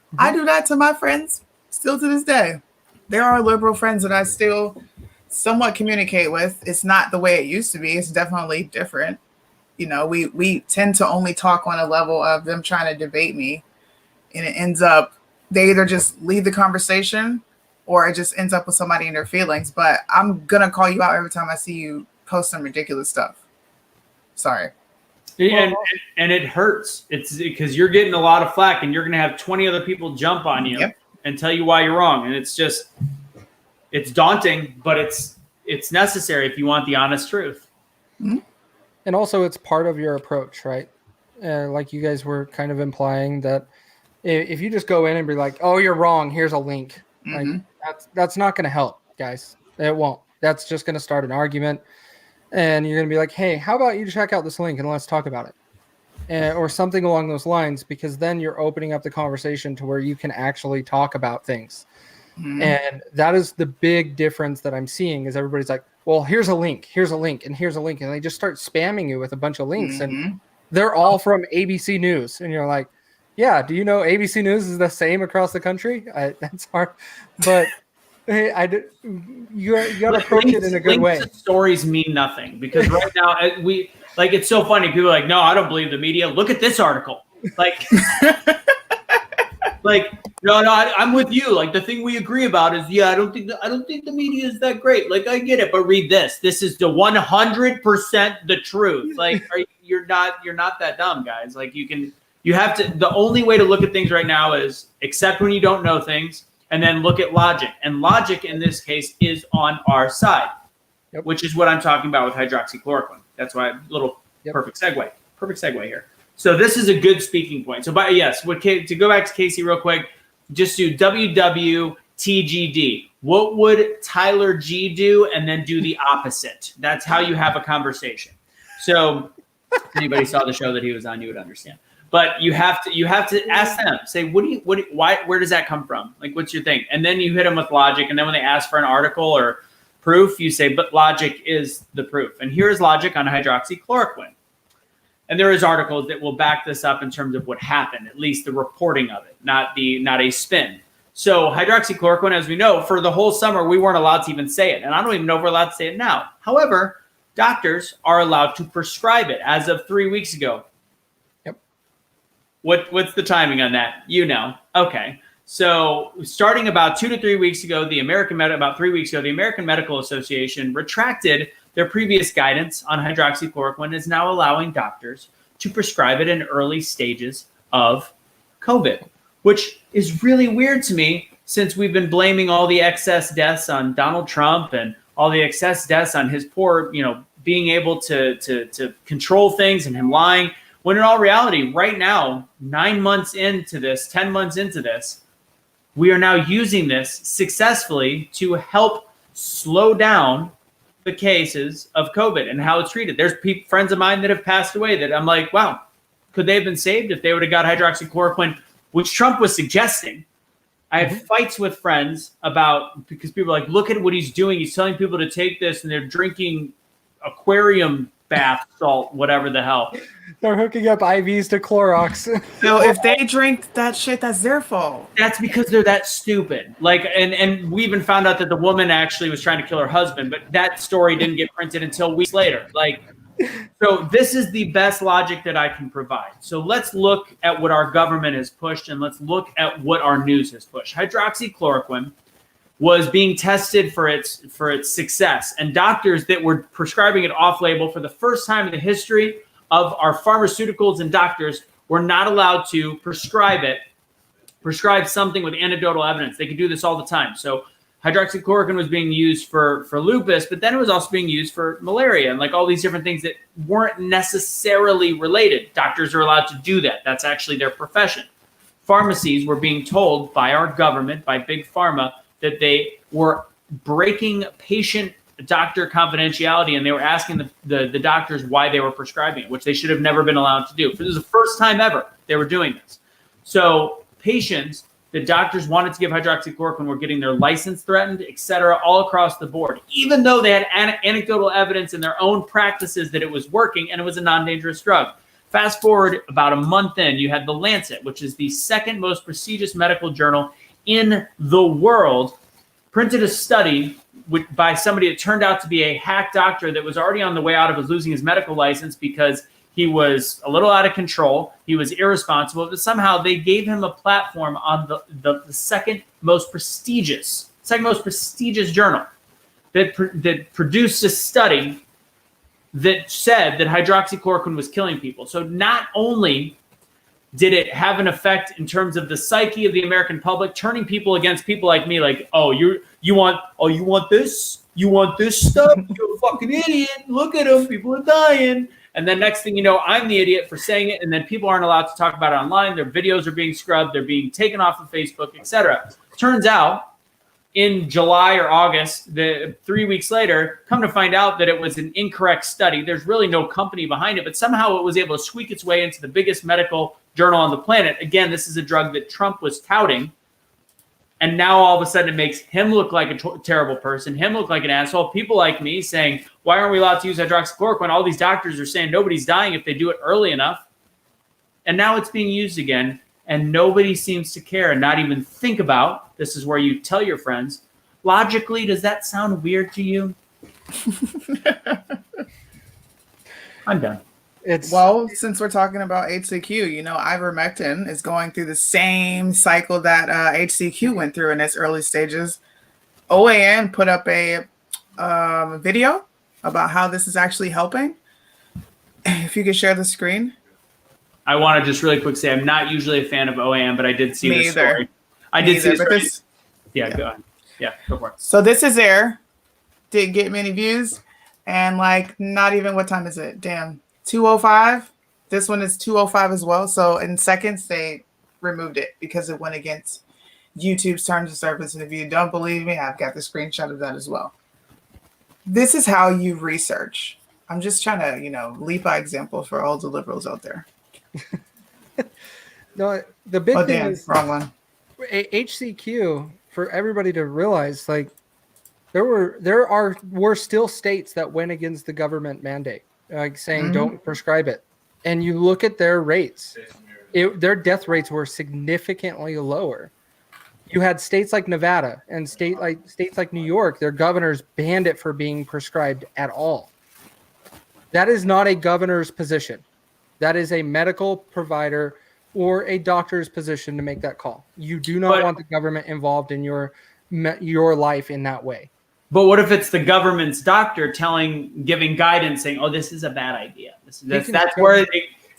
Mm-hmm. I do that to my friends. Still to this day, there are liberal friends that I still somewhat communicate with. It's not the way it used to be. It's definitely different. You know, we tend to only talk on a level of them trying to debate me, and it ends up they either just leave the conversation or it just ends up with somebody in their feelings. But I'm gonna call you out every time I see you post some ridiculous stuff. Sorry. And it hurts. It's because you're getting a lot of flack, and you're gonna have 20 other people jump on you. Yep. And tell you why you're wrong. And it's daunting, but it's necessary if you want the honest truth. Mm-hmm. And also it's part of your approach, right? Like you guys were kind of implying that if you just go in and be like, oh, you're wrong, here's a link. Mm-hmm. Like that's not going to help, guys. It won't. That's just going to start an argument. And you're going to be like, hey, how about you check out this link and let's talk about it? Or something along those lines, because then you're opening up the conversation to where you can actually talk about things. Mm-hmm. And that is the big difference that I'm seeing is everybody's like, well, here's a link, and here's a link. And they just start spamming you with a bunch of links. Mm-hmm. And they're all from ABC News. And you're like, yeah, do you know ABC News is the same across the country? That's hard. But hey, you got to approach it in a good way. Stories mean nothing because right now it's so funny. People are like, no, I don't believe the media. Look at this article. Like, no, I'm with you. Like the thing we agree about is, I don't think the media is that great. Like I get it, but read this. This is the 100% the truth. Like you're not that dumb, guys. Like you have to. The only way to look at things right now is accept when you don't know things, and then look at logic. And logic in this case is on our side, which is what I'm talking about with hydroxychloroquine. That's why perfect segue here. So this is a good speaking point. So, to go back to Casey real quick, just do WWTGD. What would Tyler G do? And then do the opposite. That's how you have a conversation. So, if anybody saw the show that he was on, you would understand. But you have to ask them, say, where does that come from? Like, what's your thing? And then you hit them with logic. And then when they ask for an article or proof, you say, but logic is the proof. And here's logic on hydroxychloroquine. And there is articles that will back this up in terms of what happened, at least the reporting of it, not a spin. So hydroxychloroquine, as we know, for the whole summer, we weren't allowed to even say it. And I don't even know if we're allowed to say it now. However, doctors are allowed to prescribe it as of 3 weeks ago. Yep. What's the timing on that? You know. Okay. So starting about 2 to 3 weeks ago, about 3 weeks ago, the American Medical Association retracted their previous guidance on hydroxychloroquine, is now allowing doctors to prescribe it in early stages of COVID, which is really weird to me since we've been blaming all the excess deaths on Donald Trump and all the excess deaths on his poor, being able to control things and him lying. When in all reality, right now, 9 months into this, 10 months into this, we are now using this successfully to help slow down the cases of COVID and how it's treated. There's friends of mine that have passed away that I'm like, wow, could they have been saved if they would have got hydroxychloroquine, which Trump was suggesting? I have fights with friends because people are like, look at what he's doing. He's telling people to take this and they're drinking aquarium bath salt, whatever the hell. They're hooking up IVs to Clorox. So if they drink that shit, that's their fault. That's because they're that stupid. Like, and we even found out that the woman actually was trying to kill her husband, but that story didn't get printed until weeks later. Like, so this is the best logic that I can provide. So let's look at what our government has pushed, and let's look at what our news has pushed. Hydroxychloroquine was being tested for its success, and doctors that were prescribing it off-label for the first time in the history of our pharmaceuticals and doctors were not allowed to prescribe something with anecdotal evidence. They could do this all the time. So hydroxychloroquine was being used for lupus, but then it was also being used for malaria and like all these different things that weren't necessarily related. Doctors are allowed to do that. That's actually their profession. Pharmacies were being told by our government, by Big Pharma, that they were breaking patient-doctor confidentiality, and they were asking the doctors why they were prescribing it, which they should have never been allowed to do. This is the first time ever they were doing this. So patients, the doctors wanted to give hydroxychloroquine, were getting their license threatened, et cetera, all across the board, even though they had anecdotal evidence in their own practices that it was working and it was a non-dangerous drug. Fast forward about a month in, you had The Lancet, which is the second most prestigious medical journal in the world, printed a study by somebody that turned out to be a hack doctor that was already on the way out of losing his medical license because he was a little out of control. He was irresponsible, but somehow they gave him a platform on the second most prestigious journal that produced a study that said that hydroxychloroquine was killing people. So not only did it have an effect in terms of the psyche of the American public, turning people against people like me, like, you want this stuff? You're a fucking idiot. Look at them. People are dying. And then next thing you know, I'm the idiot for saying it. And then people aren't allowed to talk about it online. Their videos are being scrubbed. They're being taken off of Facebook, etc. Turns out in July or August, 3 weeks later, come to find out that it was an incorrect study. There's really no company behind it, but somehow it was able to squeak its way into the biggest medical journal on the planet. Again, this is a drug that Trump was touting. And now all of a sudden it makes him look like a terrible person, him look like an asshole. People like me saying, why aren't we allowed to use hydroxychloroquine? All these doctors are saying nobody's dying if they do it early enough. And now it's being used again, and nobody seems to care and not even think about, this is where you tell your friends, logically, does that sound weird to you? I'm done. Well, since we're talking about HCQ, ivermectin is going through the same cycle that HCQ went through in its early stages. OAN put up a video about how this is actually helping. If you could share the screen. I want to just really quick say I'm not usually a fan of OAN, but I did see the story. I did see the story. Yeah, go on. Yeah, go for it. So this is there. Didn't get many views. And not even, what time is it? Damn. 2:05. This one is 2:05 as well. So in seconds, they removed it because it went against YouTube's terms of service. And if you don't believe me, I've got the screenshot of that as well. This is how you research. I'm just trying to, lead by example for all the liberals out there. No, the big Oh, thing damn, is wrong one. HCQ, for everybody to realize, like there were still states that went against the government mandate, like saying don't prescribe it. And you look at their rates, their death rates were significantly lower. You had states like Nevada and states like New York, their governors banned it for being prescribed at all. That is not a governor's position. That is a medical provider or a doctor's position to make that call. You do not want the government involved in your life in that way. But what if it's the government's doctor giving guidance, saying, "Oh, this is a bad idea." That's where,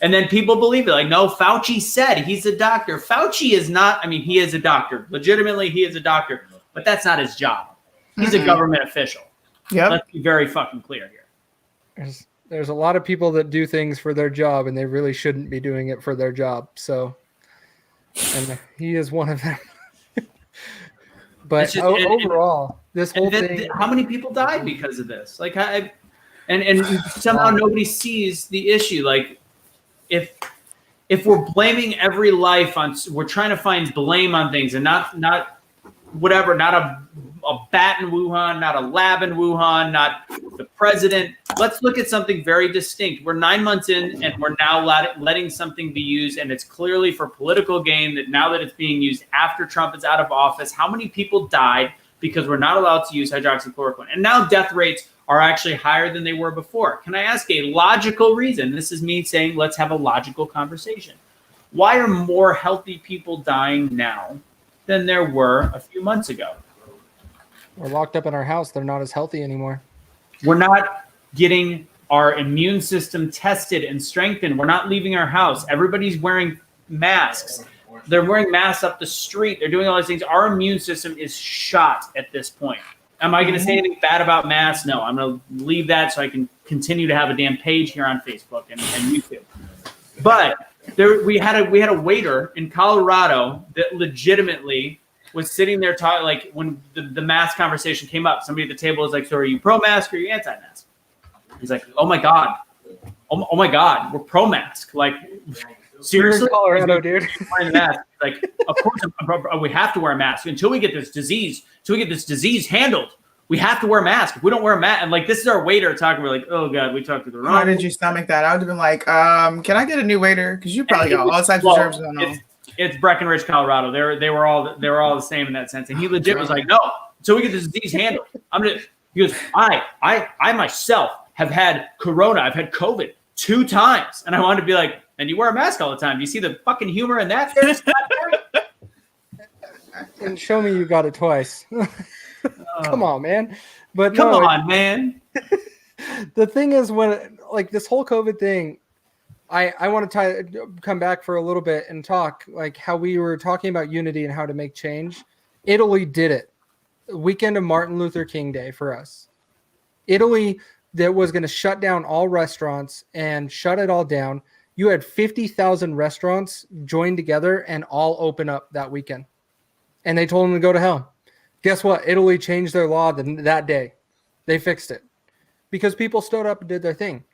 and then people believe it. Like, no, Fauci said, he's a doctor. Fauci is not. I mean, he is a doctor. Legitimately, he is a doctor, but that's not his job. He's a government official. Yep. Let's be very fucking clear here. There's a lot of people that do things for their job, and they really shouldn't be doing it for their job. So, and he is one of them. But overall, this whole thing. How many people died because of this? Like, and somehow nobody sees the issue. Like, if we're blaming every life we're trying to find blame on things, and not whatever, not a bat in Wuhan, not a lab in Wuhan, not the president. Let's look at something very distinct. We're 9 months in, and we're now letting something be used, and it's clearly for political gain. That now that it's being used after Trump is out of office, how many people died because we're not allowed to use hydroxychloroquine? And now death rates are actually higher than they were before. Can I ask a logical reason? This is me saying, let's have a logical conversation. Why are more healthy people dying now than there were a few months ago? We're locked up in our house. They're not as healthy anymore. We're not getting our immune system tested and strengthened. We're not leaving our house. Everybody's wearing masks. They're wearing masks up the street. They're doing all these things. Our immune system is shot at this point. Am I going to say anything bad about masks? No, I'm going to leave that so I can continue to have a damn page here on Facebook and YouTube. But we had a waiter in Colorado that legitimately was sitting there talking, like when the mask conversation came up, somebody at the table was like, "So are you pro-mask or are you anti-mask?" He's like, "Oh my God. Oh my God, we're pro-mask." Like, seriously? Colorado, dude. Wearing the mask. Like, of course we have to wear a mask until we get this disease handled. We have to wear a mask. If we don't wear a mask, and like this is our waiter talking, we're like, "Oh God, we talked to the wrong." How did you stomach that? I would have been like, can I get a new waiter? Because you probably got all types of germs going on. It's Breckenridge, Colorado. They were all the same in that sense. And he legit was like, "No, until we get this disease handled, He goes, I myself have had corona. I've had COVID 2 times, and I wanted to be like, and you wear a mask all the time. Do you see the fucking humor in that?" And show me you got it twice. Come on, man. But come on, man. The thing is, when like this whole COVID thing, I want to come back for a little bit and talk like how we were talking about unity and how to make change. Italy did it. The weekend of Martin Luther King Day for us. Italy that was going to shut down all restaurants and shut it all down. You had 50,000 restaurants join together and all open up that weekend. And they told them to go to hell. Guess what? Italy changed their law that day. They fixed it because people stood up and did their thing.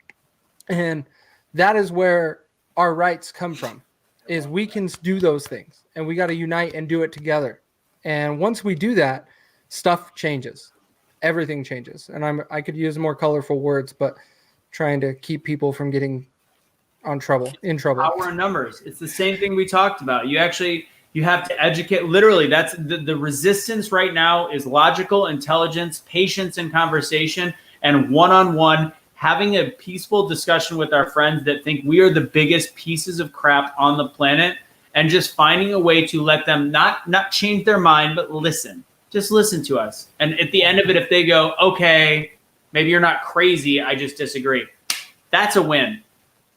And that is where our rights come from, is we can do those things and we got to unite and do it together. And once we do that, stuff changes. Everything changes. And I could use more colorful words, but trying to keep people from getting in trouble. Power in numbers. It's the same thing we talked about. You have to educate. Literally, that's the resistance right now is logical intelligence, patience and conversation, and one-on-one having a peaceful discussion with our friends that think we are the biggest pieces of crap on the planet, and just finding a way to let them not change their mind, but listen. Just listen to us. And at the end of it, if they go, "Okay, maybe you're not crazy, I just disagree," that's a win.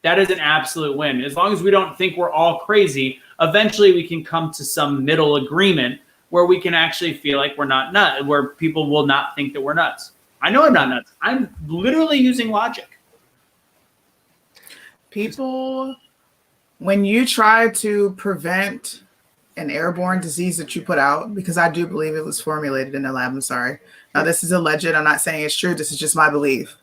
That is an absolute win. As long as we don't think we're all crazy, eventually we can come to some middle agreement where we can actually feel like we're not nuts, where people will not think that we're nuts. I know I'm not nuts. I'm literally using logic. People, when you try to prevent an airborne disease that you put out, because I do believe it was formulated in the lab, I'm sorry. Now, this is alleged. I'm not saying it's true. This is just my belief.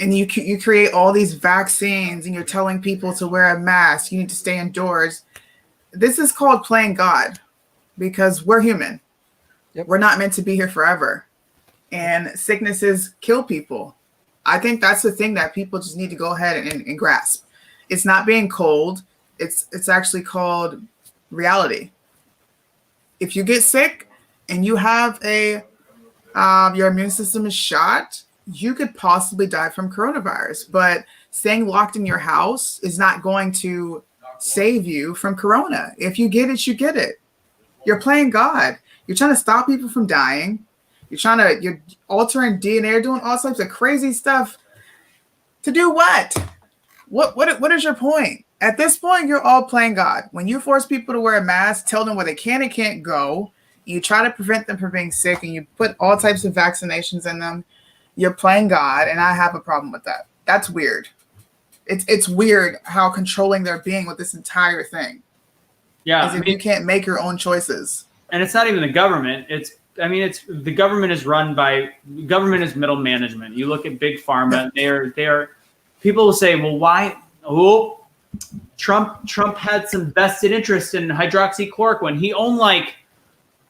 and you create all these vaccines, and you're telling people to wear a mask, you need to stay indoors. This is called playing God, because we're human. Yep. We're not meant to be here forever, and sicknesses kill people. I think that's the thing that people just need to go ahead and grasp. It's not being cold. It's actually called reality. If you get sick and you have your immune system is shot, you could possibly die from coronavirus. But staying locked in your house is not going to save you from corona. If you get it, you get it. You're playing God. You're trying to stop people from dying. You're altering DNA, you're doing all types of crazy stuff. To do what? What is your point? At this point, you're all playing God. When you force people to wear a mask, tell them where they can and can't go, you try to prevent them from being sick, and you put all types of vaccinations in them, you're playing God, and I have a problem with that. That's weird. It's weird how controlling they're being with this entire thing. Yeah, As if you can't make your own choices. And it's not even the government. It's the government is run by government is middle management. You look at big pharma; they are. People will say, "Well, why?" Oh, Trump had some vested interest in hydroxychloroquine. He owned like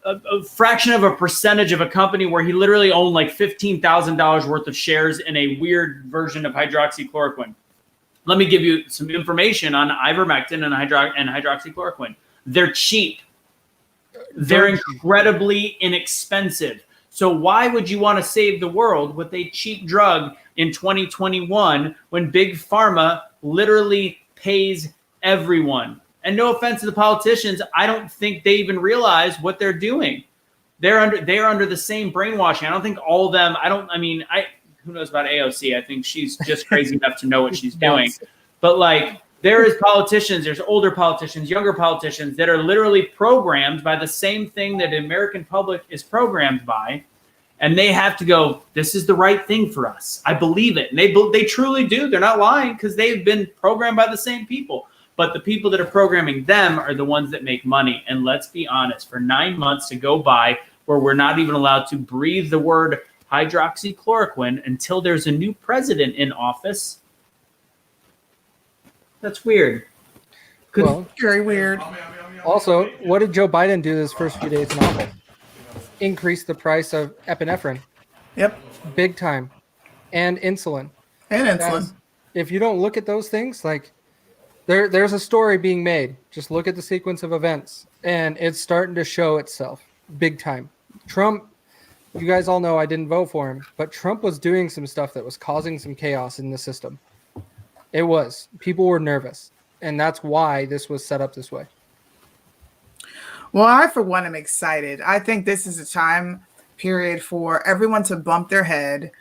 a fraction of a percentage of a company where he literally owned like $15,000 worth of shares in a weird version of hydroxychloroquine. Let me give you some information on ivermectin and hydroxychloroquine. They're cheap. They're incredibly inexpensive. So why would you want to save the world with a cheap drug in 2021 when Big Pharma literally pays everyone? And no offense to the politicians, I don't think they even realize what they're doing. They're under the same brainwashing. I don't think all of them. Who knows about AOC? I think she's just crazy enough to know what she's doing. But like, there is politicians, there's older politicians, younger politicians that are literally programmed by the same thing that the American public is programmed by. And they have to go, this is the right thing for us. I believe it. And they truly do. They're not lying, because they've been programmed by the same people. But the people that are programming them are the ones that make money. And let's be honest, for 9 months to go by where we're not even allowed to breathe the word hydroxychloroquine until there's a new president in office, that's weird. Well, very weird. Also, what did Joe Biden do his first few days in office? Increase the price of epinephrine. Yep. Big time. And insulin. And insulin. If you don't look at those things, like there's a story being made. Just look at the sequence of events, and it's starting to show itself big time. Trump, you guys all know I didn't vote for him, but Trump was doing some stuff that was causing some chaos in the system. It was. People were nervous, and that's why this was set up this way. Well, I, for one, am excited. I think this is a time period for everyone to bump their head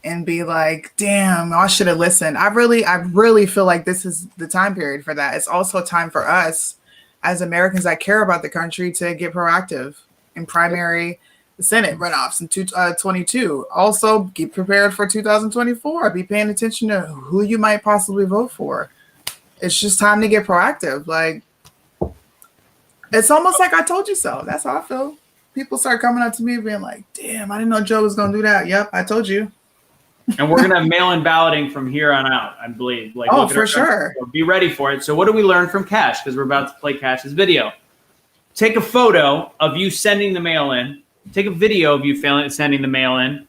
and be like, damn, I should have listened. I really feel like this is the time period for that. It's also a time for us as Americans that care about the country to get proactive in primary Senate runoffs in 2022. Also, get prepared for 2024. Be paying attention to who you might possibly vote for. It's just time to get proactive. Like, it's almost like I told you so. That's how I feel. People start coming up to me being like, damn, I didn't know Joe was going to do that. Yep, I told you. And we're going to have mail-in balloting from here on out, I believe. Like, oh, for sure. Be ready for it. So what do we learn from Cash? Because we're about to play Cash's video. Take a photo of you sending the mail in. Take a video of you sending the mail in,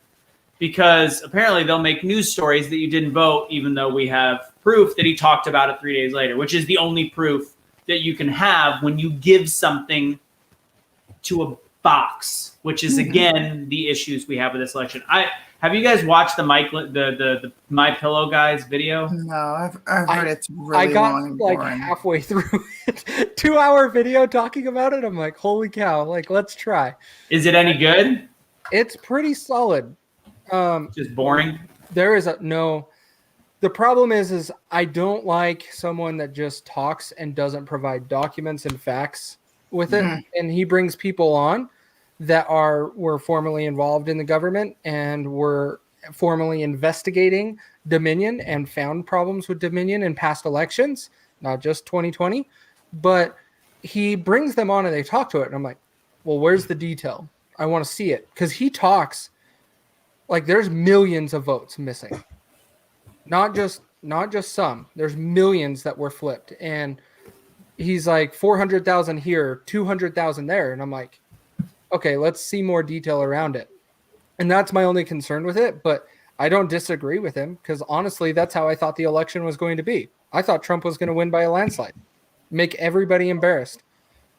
because apparently they'll make news stories that you didn't vote, even though we have proof that he talked about it 3 days later, which is the only proof that you can have when you give something to a box, which is, again, the issues we have with this election. Have you guys watched the My Pillow guys video? No, I've heard it's really long and like boring. halfway through it. 2 hour video talking about it. I'm like, holy cow! Like, let's try. Is it any good? It's pretty solid. Just boring. There is no. The problem is I don't like someone that just talks and doesn't provide documents and facts with it. And he brings people on that were formerly involved in the government and were formally investigating Dominion and found problems with Dominion in past elections, not just 2020. But he brings them on and they talk to it. And I'm like, well, where's the detail? I want to see it. Because he talks like there's millions of votes missing. not just some. There's millions that were flipped, and he's like 400,000 here, 200,000 there, and I'm like, okay, let's see more detail around it. And that's my only concern with it, but I don't disagree with him because honestly, that's how I thought the election was going to be. I thought Trump was going to win by a landslide, make everybody embarrassed,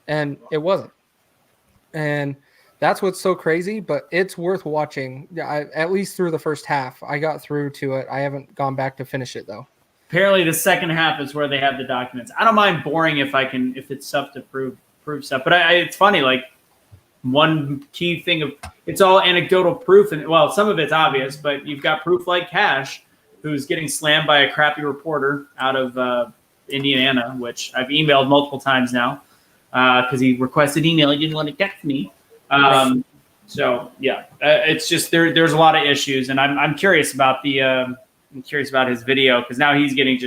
and it wasn't. And that's what's so crazy, but it's worth watching. At least through the first half. I got through to it. I haven't gone back to finish it though. Apparently, the second half is where they have the documents. I don't mind boring if it's stuff to prove stuff. But it's funny, like one key thing of it's all anecdotal proof, and well, some of it's obvious, but you've got proof like Cash, who's getting slammed by a crappy reporter out of Indiana, which I've emailed multiple times now because he requested email. He didn't want to text me. So yeah, it's just there's a lot of issues, and I'm curious about his video because now he's getting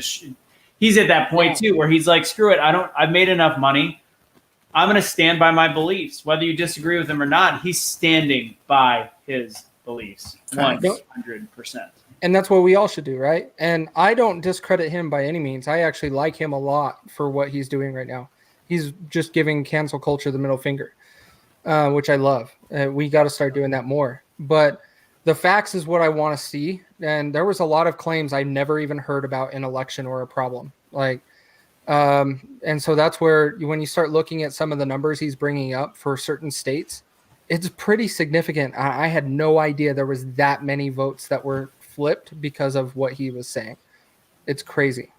he's at that point too where he's like, screw it, I've made enough money. I'm going to stand by my beliefs, whether you disagree with him or not. He's standing by his beliefs 100%. And that's what we all should do, right? And I don't discredit him by any means. I actually like him a lot for what he's doing right now. He's just giving cancel culture the middle finger, which I love. We got to start doing that more. But the facts is what I want to see. And there was a lot of claims I never even heard about in election or a problem. And so that's where when you start looking at some of the numbers he's bringing up for certain states, it's pretty significant. I had no idea there was that many votes that were flipped because of what he was saying. It's crazy.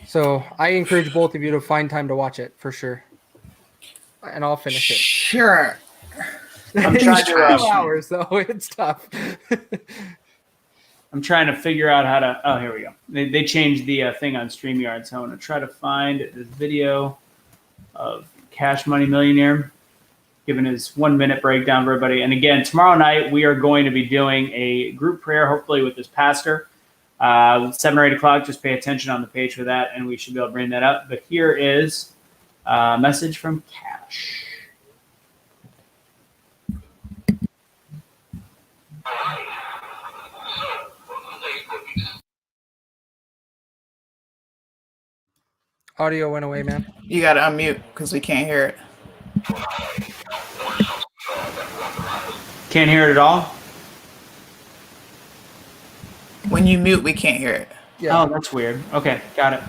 So I encourage both of you to find time to watch it for sure. And I'll finish it. Sure. I'm trying 2 hours though. It's tough. I'm trying to figure out how to. Oh, here we go. They changed the thing on StreamYard, so I want to try to find this video of Cash Money Millionaire giving his 1 minute breakdown for everybody. And again, tomorrow night we are going to be doing a group prayer, hopefully with this pastor, 7 or 8 o'clock. Just pay attention on the page for that, and we should be able to bring that up. But here is a message from Cash. Audio went away, man. You got to unmute because we can't hear it. Can't hear it at all? When you mute, we can't hear it. Yeah. Oh, that's weird. Okay, got it.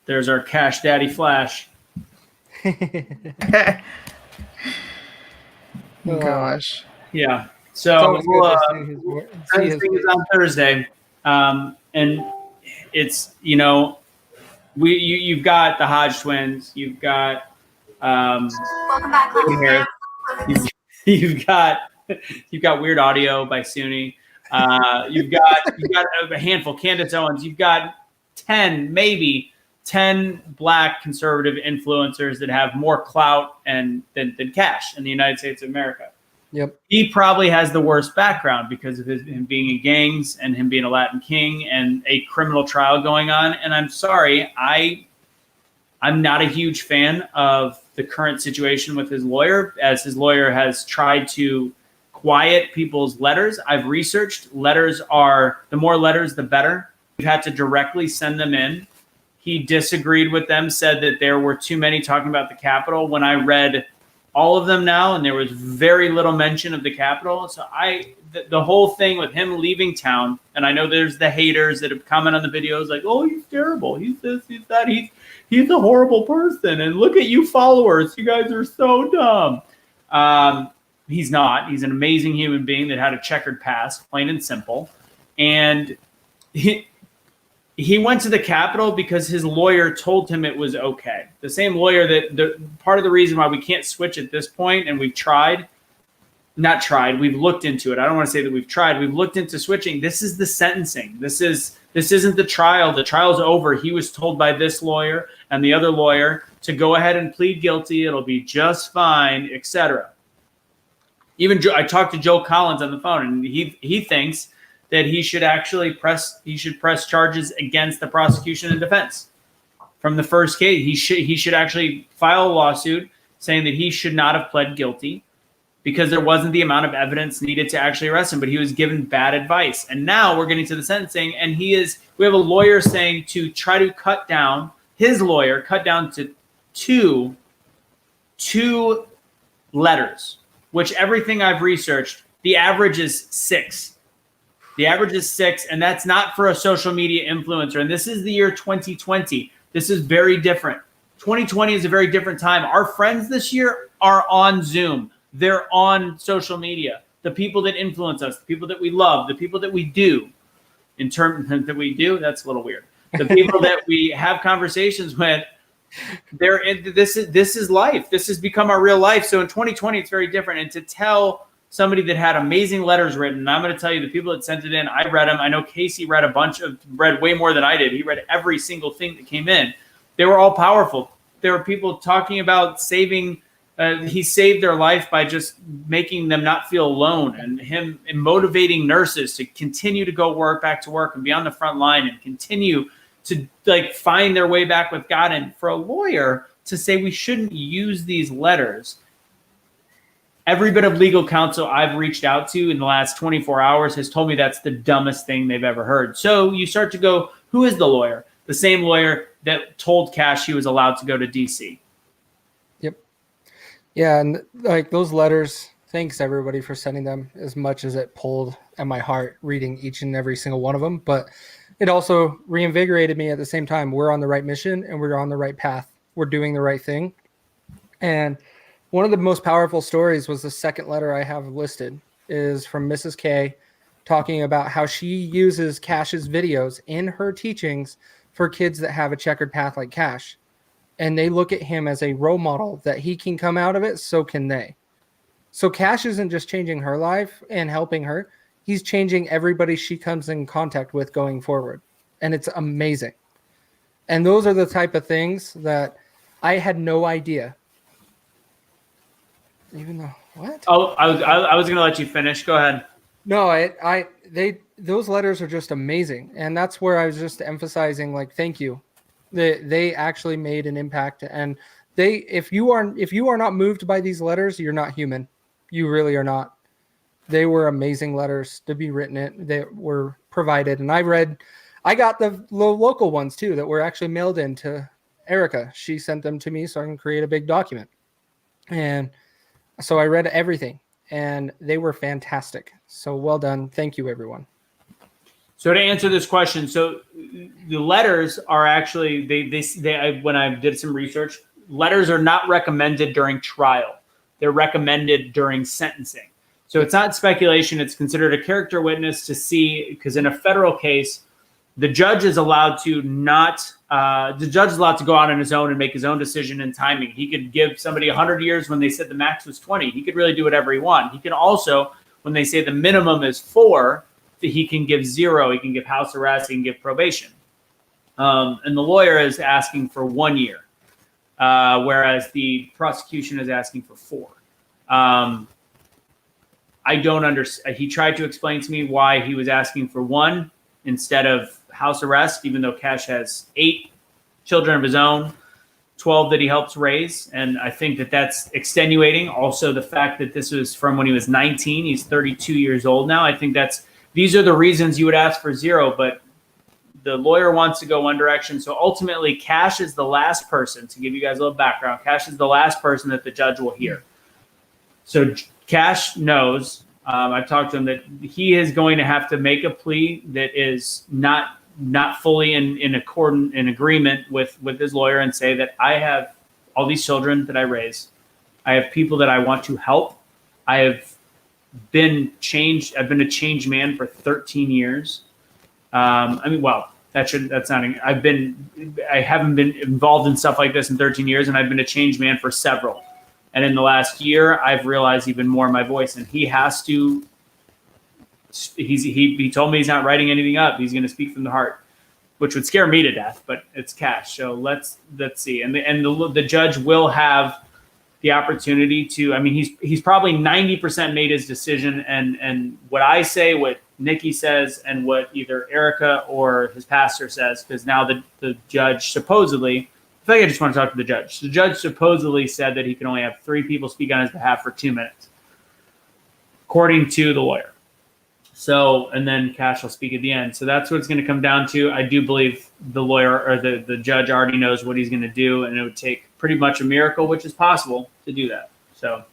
There's our Cash Daddy Flash. Gosh. Yeah. It's So always good to see his Thursday is on Thursday, and it's you've got the Hodge twins, you've got Welcome back, here, you've got Weird Audio by Suni, you've got a handful, Candace Owens, you've got 10 black conservative influencers that have more clout than Cash in the United States of America. Yep. He probably has the worst background because of him being in gangs and him being a Latin king and a criminal trial going on. And I'm sorry, I'm not a huge fan of the current situation with his lawyer, as his lawyer has tried to quiet people's letters. I've researched the more letters, the better. We've had to directly send them in. He disagreed with them, said that there were too many talking about the Capitol. When I read all of them now, and there was very little mention of the Capitol. So the whole thing with him leaving town, and I know there's the haters that have commented on the videos like, oh, he's terrible, he's this, he's that, he's a horrible person, and look at you followers, you guys are so dumb. He's not. He's an amazing human being that had a checkered past, plain and simple. And he went to the Capitol because his lawyer told him it was okay. The same lawyer part of the reason why we can't switch at this point, and we've looked into it. I don't want to say that we've tried. We've looked into switching. This is the sentencing. This isn't the trial. The trial's over. He was told by this lawyer and the other lawyer to go ahead and plead guilty. It'll be just fine, etc. Even I talked to Joe Collins on the phone, and he thinks that he should actually press charges against the prosecution and defense from the first case. He should actually file a lawsuit saying that he should not have pled guilty because there wasn't the amount of evidence needed to actually arrest him, but he was given bad advice. And now we're getting to the sentencing, and we have a lawyer saying to try to cut down to two letters, which everything I've researched, the average is 6. The average is 6, and that's not for a social media influencer. And this is the year 2020. This is very different. 2020 is a very different time. Our friends this year are on Zoom. They're on social media. The people that influence us, the people that we love, the people that we do, that's a little weird. The people that we have conversations with, this is life. This has become our real life. So in 2020, it's very different. And to tell somebody that had amazing letters written, and I'm going to tell you, the people that sent it in, I read them. I know Casey read way more than I did. He read every single thing that came in. They were all powerful. There were people talking about saving. He saved their life by just making them not feel alone, and him motivating nurses to continue to go back to work and be on the front line and continue to find their way back with God. And for a lawyer to say we shouldn't use these letters, every bit of legal counsel I've reached out to in the last 24 hours has told me that's the dumbest thing they've ever heard. So you start to go, who is the lawyer? The same lawyer that told Cash he was allowed to go to DC. Yep. Yeah, and those letters, thanks everybody for sending them, as much as it pulled at my heart reading each and every single one of them. But it also reinvigorated me at the same time. We're on the right mission and we're on the right path. We're doing the right thing. And one of the most powerful stories was the second letter I have listed is from Mrs. K, talking about how she uses Cash's videos in her teachings for kids that have a checkered path like Cash. And they look at him as a role model that he can come out of it. So can they. So Cash isn't just changing her life and helping her. He's changing everybody she comes in contact with going forward. And it's amazing. And those are the type of things that I had no idea. Even though what? Oh, I was going to let you finish. Go ahead. No, those letters are just amazing, and that's where I was just emphasizing, thank you. They actually made an impact, and if you are not moved by these letters, you're not human. You really are not. They were amazing letters to be written. They were provided, and I got the local ones too that were actually mailed in to Erica. She sent them to me so I can create a big document, and so I read everything, and they were fantastic. So well done. Thank you, everyone. So to answer this question, so the letters are actually, when I did some research, letters are not recommended during trial. They're recommended during sentencing. So it's not speculation. It's considered a character witness to see, because in a federal case, the judge is allowed to go out on his own and make his own decision and timing. He could give somebody 100 years when they said the max was 20. He could really do whatever he wants. He can also, when they say the minimum is 4, he can give 0. He can give house arrest. He can give probation. And the lawyer is asking for 1 year, whereas the prosecution is asking for 4. I don't understand. He tried to explain to me why he was asking for 1 instead of house arrest, even though Cash has 8 children of his own, 12 that he helps raise. And I think that that's extenuating. Also, the fact that this was from when he was 19, he's 32 years old now. I think these are the reasons you would ask for 0, but the lawyer wants to go one direction. So ultimately, Cash is the last person, to give you guys a little background, Cash is the last person that the judge will hear. So Cash knows. I've talked to him that he is going to have to make a plea that is not fully in agreement with his lawyer, and say that I have all these children that I raise. I have people that I want to help. I have been changed. I've been a changed man for 13 years. I mean, well, I haven't been involved in stuff like this in 13 years, and I've been a changed man for several. And in the last year, I've realized even more my voice, and he has to. He told me he's not writing anything up. He's going to speak from the heart, which would scare me to death. But it's Cash, so let's see. And the judge will have the opportunity to. I mean, he's probably 90% made his decision, and what I say, what Nikki says, and what either Erica or his pastor says, because now the judge supposedly. I feel like I just want to talk to the judge. The judge supposedly said that he can only have 3 people speak on his behalf for 2 minutes, according to the lawyer. So, and then Cash will speak at the end. So that's what it's going to come down to. I do believe the lawyer or the judge already knows what he's going to do, and it would take pretty much a miracle, which is possible, to do that. So,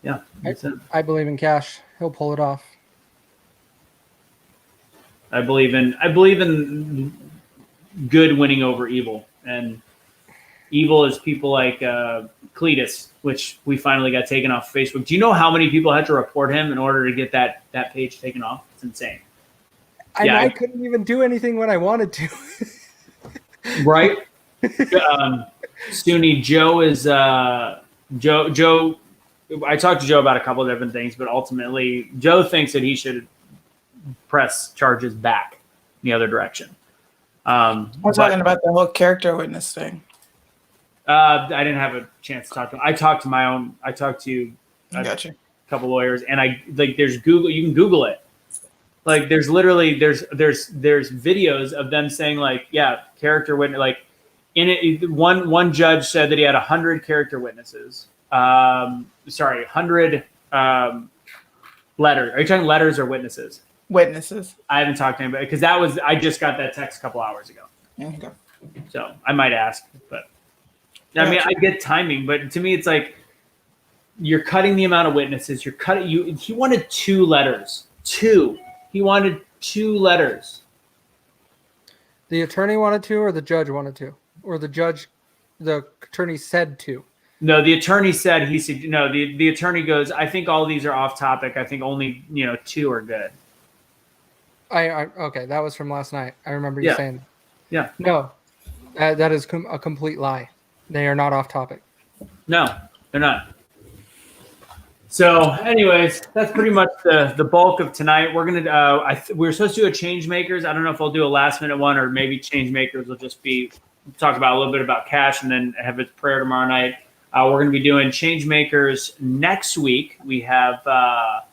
yeah. I believe in Cash. He'll pull it off. I believe in good winning over evil. And evil is people like Cletus, which we finally got taken off Facebook. Do you know how many people had to report him in order to get that page taken off? It's insane. I couldn't even do anything when I wanted to. Right? Suni, Joe is Joe. I talked to Joe about a couple of different things, but ultimately Joe thinks that he should press charges back the other direction. I'm talking about the whole character witness thing. I didn't have a chance to talk to him. I talked to Gotcha. a couple lawyers, and there's Google. You can Google it. Like there's literally there's videos of them saying like, yeah, character witness. Like in it, one judge said that he had 100 character witnesses. 100 letters. Are you talking letters or witnesses? Witnesses. I haven't talked to anybody because I just got that text a couple hours ago. Okay. So I might ask, but I mean, I get timing, but to me, it's like you're cutting the amount of witnesses. He wanted 2 letters. 2. He wanted 2 letters. The attorney wanted to, or the judge wanted to, or the attorney said to. No, the attorney said no. The attorney goes, I think all these are off topic. I think only 2 are good. Okay, that was from last night. I remember you saying. Yeah. No, that is a complete lie. They are not off topic. No, they're not. So, anyways, that's pretty much the bulk of tonight. We're gonna we were supposed to do a change makers. I don't know if I'll do a last minute one, or maybe change makers will just be talk about a little bit about Cash and then have a prayer tomorrow night. We're going to be doing change makers next week. We have a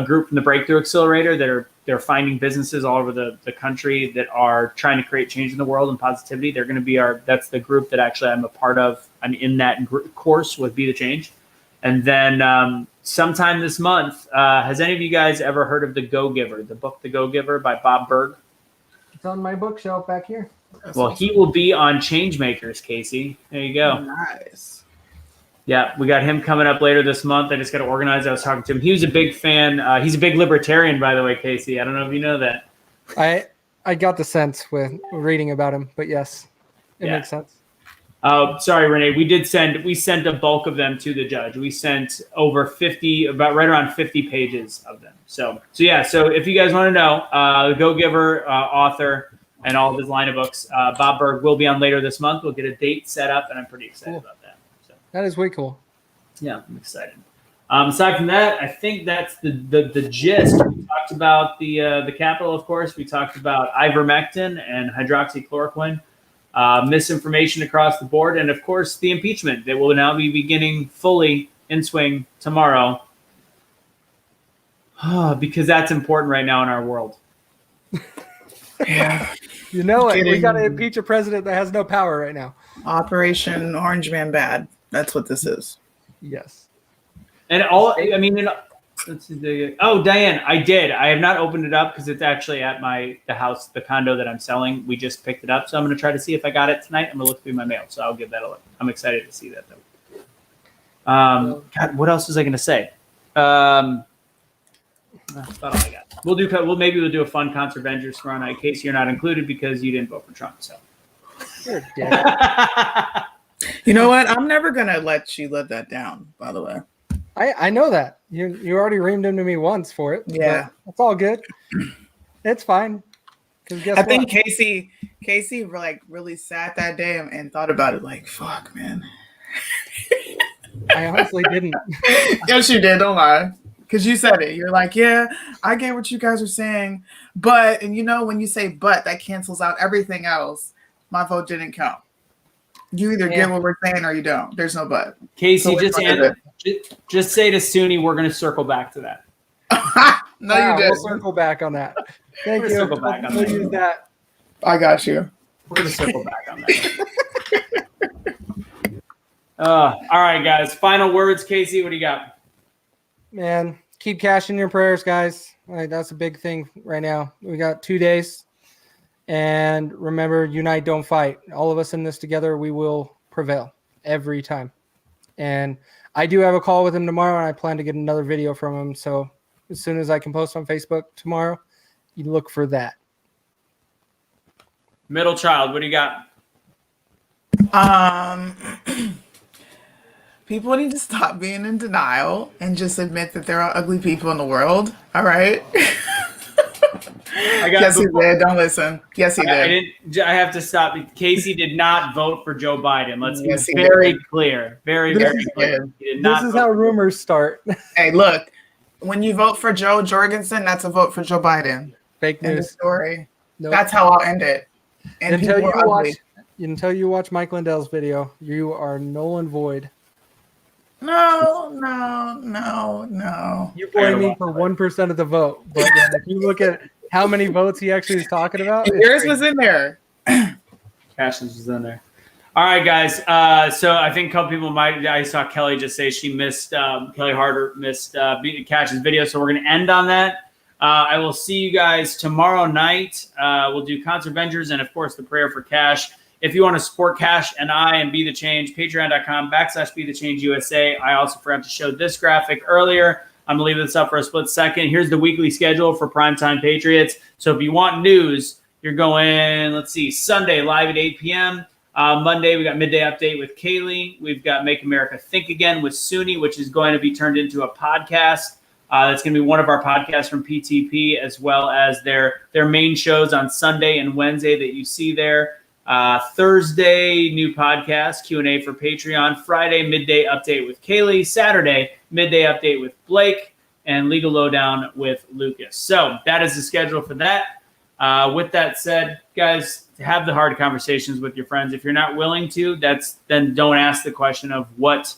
group from the Breakthrough Accelerator that they're finding businesses all over the country that are trying to create change in the world and positivity. They're going to be that's the group that actually I'm a part of. I'm in that course with Be the Change. And then sometime this month, has any of you guys ever heard of The Go-Giver, the book The Go-Giver by Bob Berg? It's on my bookshelf back here. Well, he will be on Changemakers, Casey. There you go. Nice. Yeah, we got him coming up later this month. I just got to organize. I was talking to him. He was a big fan. He's a big libertarian, by the way, Casey. I don't know if you know that. I got the sense with reading about him, but yes, it makes sense. Sorry, Renee. We sent a bulk of them to the judge. We sent over 50, about right around 50 pages of them. So yeah. So if you guys want to know, the Go-Giver author and all of his line of books, Bob Berg will be on later this month. We'll get a date set up, and I'm pretty excited about that. That is way cool. Yeah, I'm excited. Aside from that, I think that's the gist. We talked about the Capitol, of course. We talked about ivermectin and hydroxychloroquine, misinformation across the board, and of course the impeachment that will now be beginning fully in swing tomorrow, because that's important right now in our world. Yeah. You know it. We got to impeach a president that has no power right now. Operation Orange Man Bad. That's what this is. Yes. And let's see. Oh, Diane, I did. I have not opened it up because it's actually at the house, the condo that I'm selling. We just picked it up, so I'm going to try to see if I got it tonight. I'm going to look through my mail, so I'll give that a look. I'm excited to see that, though. God, what else was I going to say? That's about all I got. We'll do a fun concert Avengers tomorrow night. Casey, you're not included because you didn't vote for Trump. So You're a dick. You know what? I'm never gonna let you live that down. By the way, I know that you already reamed into me once for it. Yeah. It's all good. It's fine. Because guess I what? think Casey like really sat that day and thought about it. Like, fuck, man. I honestly didn't. Yes, you did. Don't lie. Because you said it. You're like, yeah, I get what you guys are saying. But, and you know, when you say but, that cancels out everything else. My vote didn't count. You either get what we're saying or you don't. There's no but. Casey, So just say to SUNY, we're going to circle back to that. No, Wow, you did. we'll circle back on that. Thank you. Circle back on We'll that. use that. I got you. We're going to circle back on that. All right, guys. Final words, Casey. What do you got? Man, keep cashing your prayers, guys. That's a big thing right now. We got 2 days. And remember, unite, don't fight. All of us in this together, we will prevail every time. And I do have a call with him tomorrow, and I plan to get another video from him. So as soon as I can post on Facebook tomorrow, you look for that. Middle child, what do you got? People need to stop being in denial and just admit that there are ugly people in the world. All right. Yes, he did. Don't listen. Yes, he did. I have to stop. Casey did not vote for Joe Biden. Let's Yes, be he very did. clear. Very, very clear. He did not This is vote how for- rumors start. Hey, look. When you vote for Joe Jorgensen, that's a vote for Joe Biden. Fake End of news. story. Nope. That's how I'll end it. And Until people you are watch, ugly. until you watch Mike Lindell's video, you are null and void. No. You blame me for 1% of the vote, but then if you look at how many votes he actually is talking about, it's Yours crazy. was in there. Cashins was in there. All right, guys. So I think a couple people I saw Kelly just say she missed, Kelly Harder missed Cash's video. So we're going to end on that. I will see you guys tomorrow night. We'll do Concert Avengers and, of course, the prayer for Cash. If you want to support Cash and I and Be The Change, patreon.com/Be The Change USA. I also forgot to show this graphic earlier. I'm going to leave this up for a split second. Here's the weekly schedule for Primetime Patriots. So if you want news, you're going, let's see, Sunday live at 8 p.m. Monday, we got Midday Update with Kaylee. We've got Make America Think Again with SUNY, which is going to be turned into a podcast. That's going to be one of our podcasts from PTP, as well as their main shows on Sunday and Wednesday that you see there. Thursday, new podcast, Q&A for Patreon. Friday, Midday Update with Kaylee. Saturday, Midday Update with Blake. And Legal Lowdown with Lucas. So that is the schedule for that. With that said, guys, have the hard conversations with your friends. If you're not willing to, then don't ask the question of what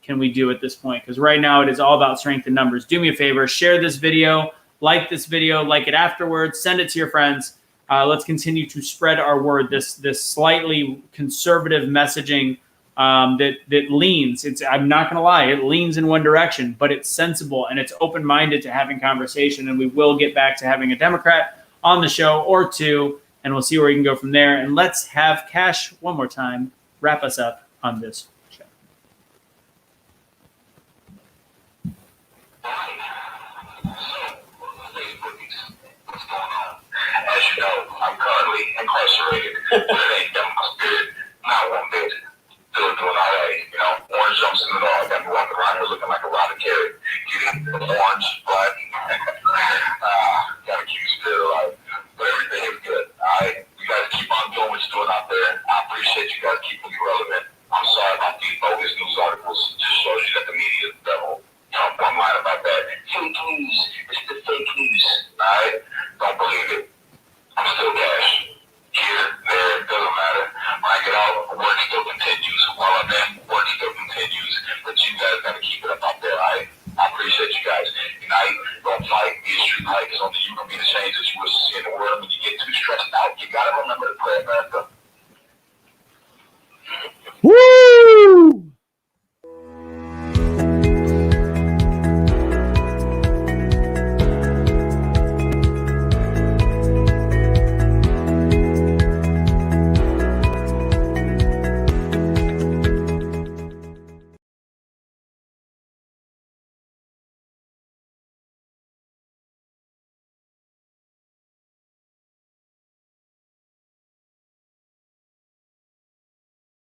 can we do at this point, because right now it is all about strength in numbers. Do me a favor, share this video, like it afterwards, send it to your friends. Let's continue to spread our word, this slightly conservative messaging that leans. I'm not going to lie, it leans in one direction, but it's sensible and it's open-minded to having conversation, and we will get back to having a Democrat on the show or two, and we'll see where we can go from there. And let's have Cash one more time wrap us up on this show. As you know, I'm currently incarcerated. But it ain't done my spirit, not one bit. Still doing all right. You know, orange jumps in the dog. Got me walking around here looking like a rotted carrot. Getting orange, but gotta keep your spirit alive. But everything is good. All right, you guys keep on doing what you're doing out there. I appreciate you guys keeping me relevant. I'm sorry about these bogus news articles. It just shows you that the media is the devil. Don't mind about that. Fake news. It's the fake news. All right, don't believe it. I'm still Cash. Here, there, it doesn't matter. When I get out, work still continues. While I'm in, work still continues. But you guys gotta keep it up out there, alright? I appreciate you guys. Unite, don't fight, be a street light. It's only you can be the change that you wish to see in the world. When you get too stressed out, you gotta remember to pray, America. Woo!